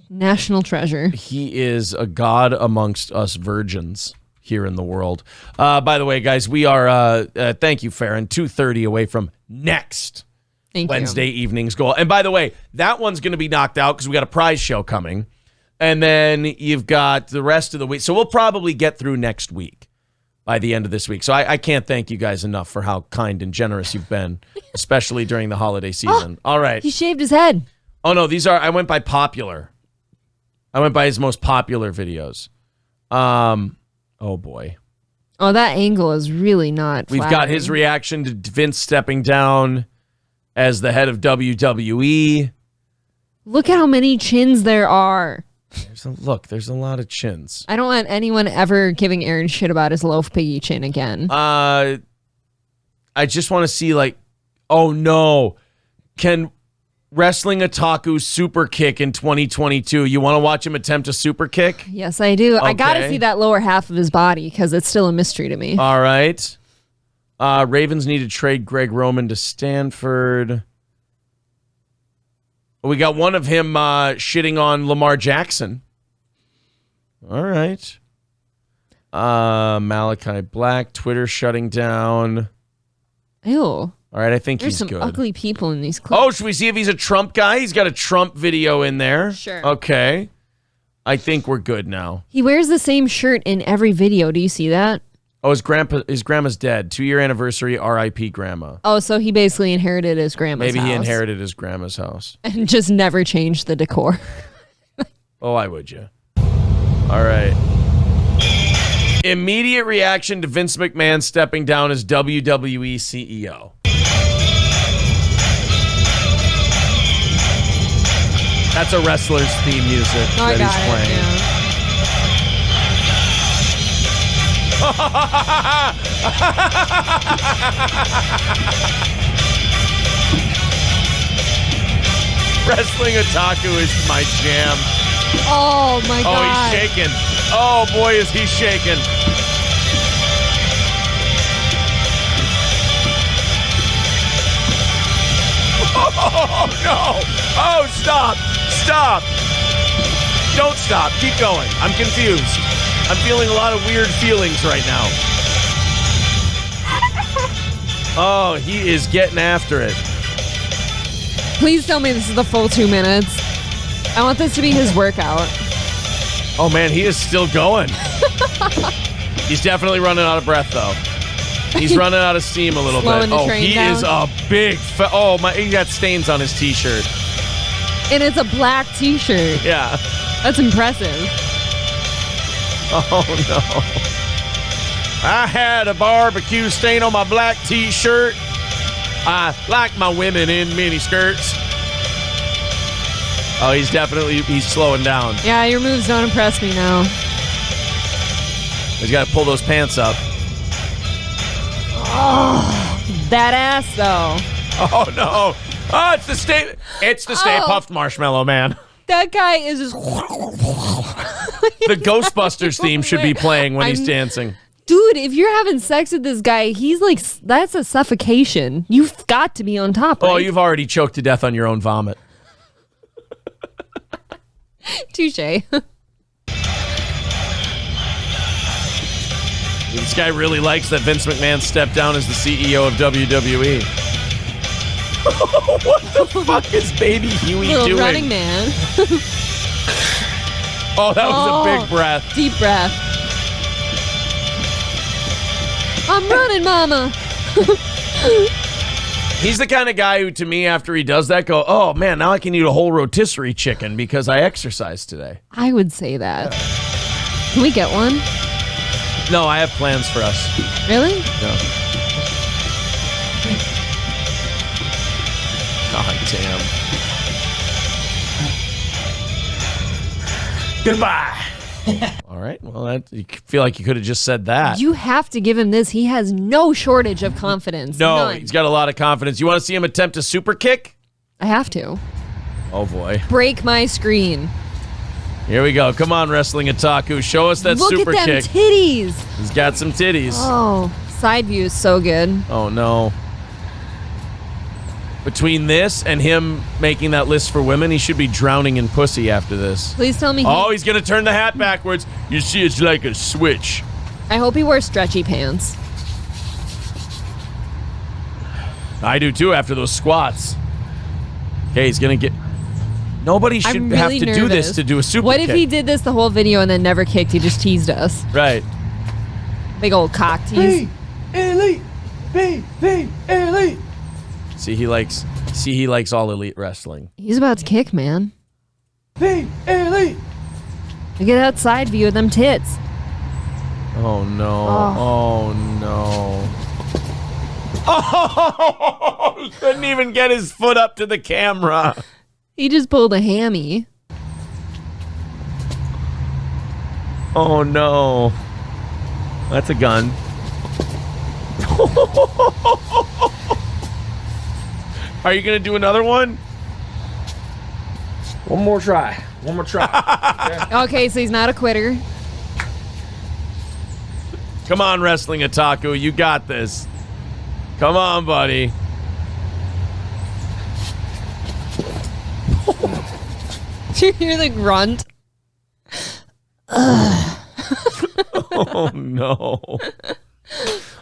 national treasure. He is a god amongst us virgins here in the world. By the way, guys, we are, thank you, Farron, 2:30 away from next Wednesday evening's goal. And by the way, that one's going to be knocked out because we got a prize show coming. And then you've got the rest of the week. So we'll probably get through next week by the end of this week. So I can't thank you guys enough for how kind and generous you've been, especially during the holiday season. All right. He shaved his head. Oh, no, I went by popular. I went by his most popular videos. Oh, boy. Oh, that angle is really not We've got his reaction to Vince stepping down as the head of WWE. Look at how many chins there are. There's a lot of chins. I don't want anyone ever giving Aaron shit about his loaf piggy chin again. I just want to see, oh no, can Wrestling Otaku super kick in 2022? You want to watch him attempt a super kick? Yes, I do. Okay. I got to see that lower half of his body because it's still a mystery to me. All right. Ravens need to trade Greg Roman to Stanford. We got one of him shitting on Lamar Jackson. All right. Malachi Black, Twitter shutting down. Ew. All right, I think There's he's good. some ugly people in these clips. Oh, should we see if he's a Trump guy? He's got a Trump video in there. Sure. Okay. I think we're good now. He wears the same shirt in every video. Do you see that? Oh, his grandma's dead. 2-year anniversary, R.I.P. Grandma. Oh, so he basically inherited his grandma's Maybe house. he inherited his grandma's house. And just never changed the decor. Oh, why would you? All right. Immediate reaction to Vince McMahon stepping down as WWE CEO. That's a wrestler's theme music that he's playing. Wrestling Otaku is my jam. Oh my God. Oh, he's shaking. Oh boy, is he shaking. Oh no. Oh, stop. Stop. Don't stop. Keep going. I'm confused. I'm feeling a lot of weird feelings right now. Oh, he is getting after it. Please tell me this is the full 2 minutes. I want this to be his workout. Oh man, he is still going. He's definitely running out of breath though. He's running out of steam a little Slowing bit. the Oh, train he down. is a big. Oh my, he got stains on his t-shirt. And it's a black t-shirt. Yeah. That's impressive. Oh no. I had a barbecue stain on my black t-shirt. I like my women in mini skirts. Oh, he's slowing down. Yeah, your moves don't impress me now. He's got to pull those pants up. That ass, though. Oh no. Oh, it's the Stay Puffed Marshmallow Man. That guy is just... The Ghostbusters theme should be playing when he's dancing. Dude, if you're having sex with this guy, he's like, that's a suffocation. You've got to be on top, right? Oh, you've already choked to death on your own vomit. Touche. This guy really likes that Vince McMahon stepped down as the CEO of WWE. What the fuck is Baby Huey Little doing? running man. Oh, that was a big breath. Deep breath. I'm running, mama. He's the kind of guy who, to me, after he does that, go, oh, man, now I can eat a whole rotisserie chicken because I exercised today. I would say that. Can we get one? No, I have plans for us. Really? No. God damn. Goodbye. All right. Well, you feel like you could have just said that. You have to give him this. He has no shortage of confidence. No, None. he's got a lot of confidence. You want to see him attempt a super kick? I have to. Oh, boy. Break my screen. Here we go. Come on, Wrestling Otaku. Show us that Look super at them kick. titties. He's got some titties. Oh, side view is so good. Oh, no. Between this and him making that list for women, he should be drowning in pussy after this. Please tell me. Oh, he's going to turn the hat backwards. You see, it's like a switch. I hope he wears stretchy pants. I do, too, after those squats. Okay, he's going to get... Nobody should I'm have really to nervous. do this to do a super What kick. if he did this the whole video and then never kicked? He just teased us. Right. Big old cock tease. Elite. Elite. See, he likes all elite wrestling. He's about to kick, man. Elite. Look at that side view of them tits. Oh no. Oh, no. Oh, he couldn't even get his foot up to the camera. He just pulled a hammy. Oh no. That's a gun. Are you going to do another one? One more try. Okay, so he's not a quitter. Come on, Wrestling Otaku. You got this. Come on, buddy. Did you hear the grunt? Oh, no.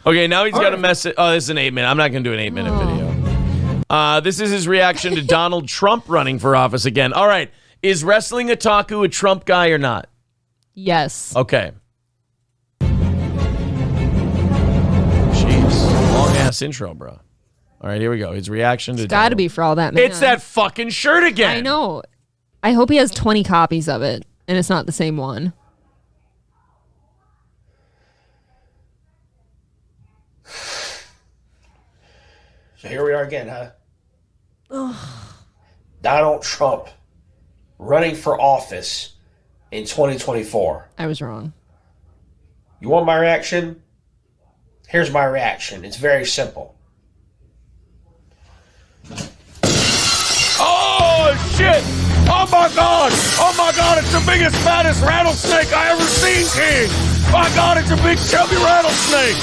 Okay, now he's got a message. Oh, this is an 8-minute. I'm not going to do an 8-minute video. This is his reaction to Donald Trump running for office again. All right. Is Wrestling Otaku a Trump guy or not? Yes. Okay. Jeez. Long-ass intro, bro. All right, here we go. His reaction to It's got to Donald. be for all that, man. It's that fucking shirt again. I know. I hope he has 20 copies of it, and it's not the same one. So here we are again, huh? Donald Trump running for office in 2024. I was wrong. You want my reaction? Here's my reaction. It's very simple. Oh, shit! Oh, my God! Oh, my God, it's the biggest, fattest rattlesnake I ever seen, King! My God, it's a big, chubby rattlesnake!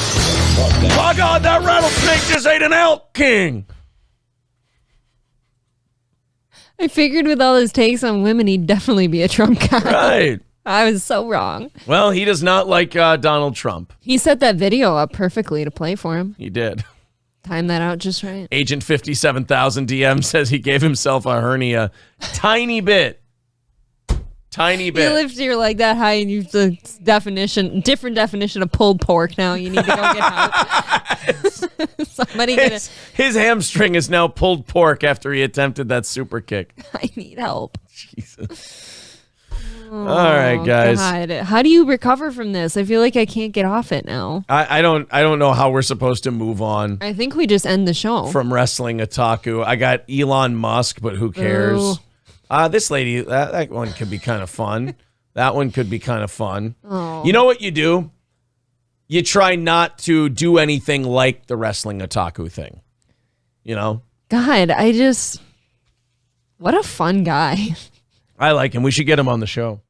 My God, that rattlesnake just ate an elk, King! I figured with all his takes on women, he'd definitely be a Trump guy. Right. I was so wrong. Well, he does not like Donald Trump. He set that video up perfectly to play for him. He did. Time that out just right. Agent 57,000 DM says he gave himself a hernia. Tiny bit. Tiny bit. You lift your leg that high and you the different definition of pulled pork now. You need to go get help. Somebody get it. His hamstring is now pulled pork after he attempted that super kick. I need help. Jesus. All right, guys. God. How do you recover from this? I feel like I can't get off it now. I don't know how we're supposed to move on I think we just end the show. from Wrestling Otaku. I got Elon Musk, but who cares? This lady, that one could be kind of fun. That one could be kind of fun. Oh. You know what you do? You try not to do anything like the Wrestling Otaku thing. You know? God, what a fun guy. I like him. We should get him on the show.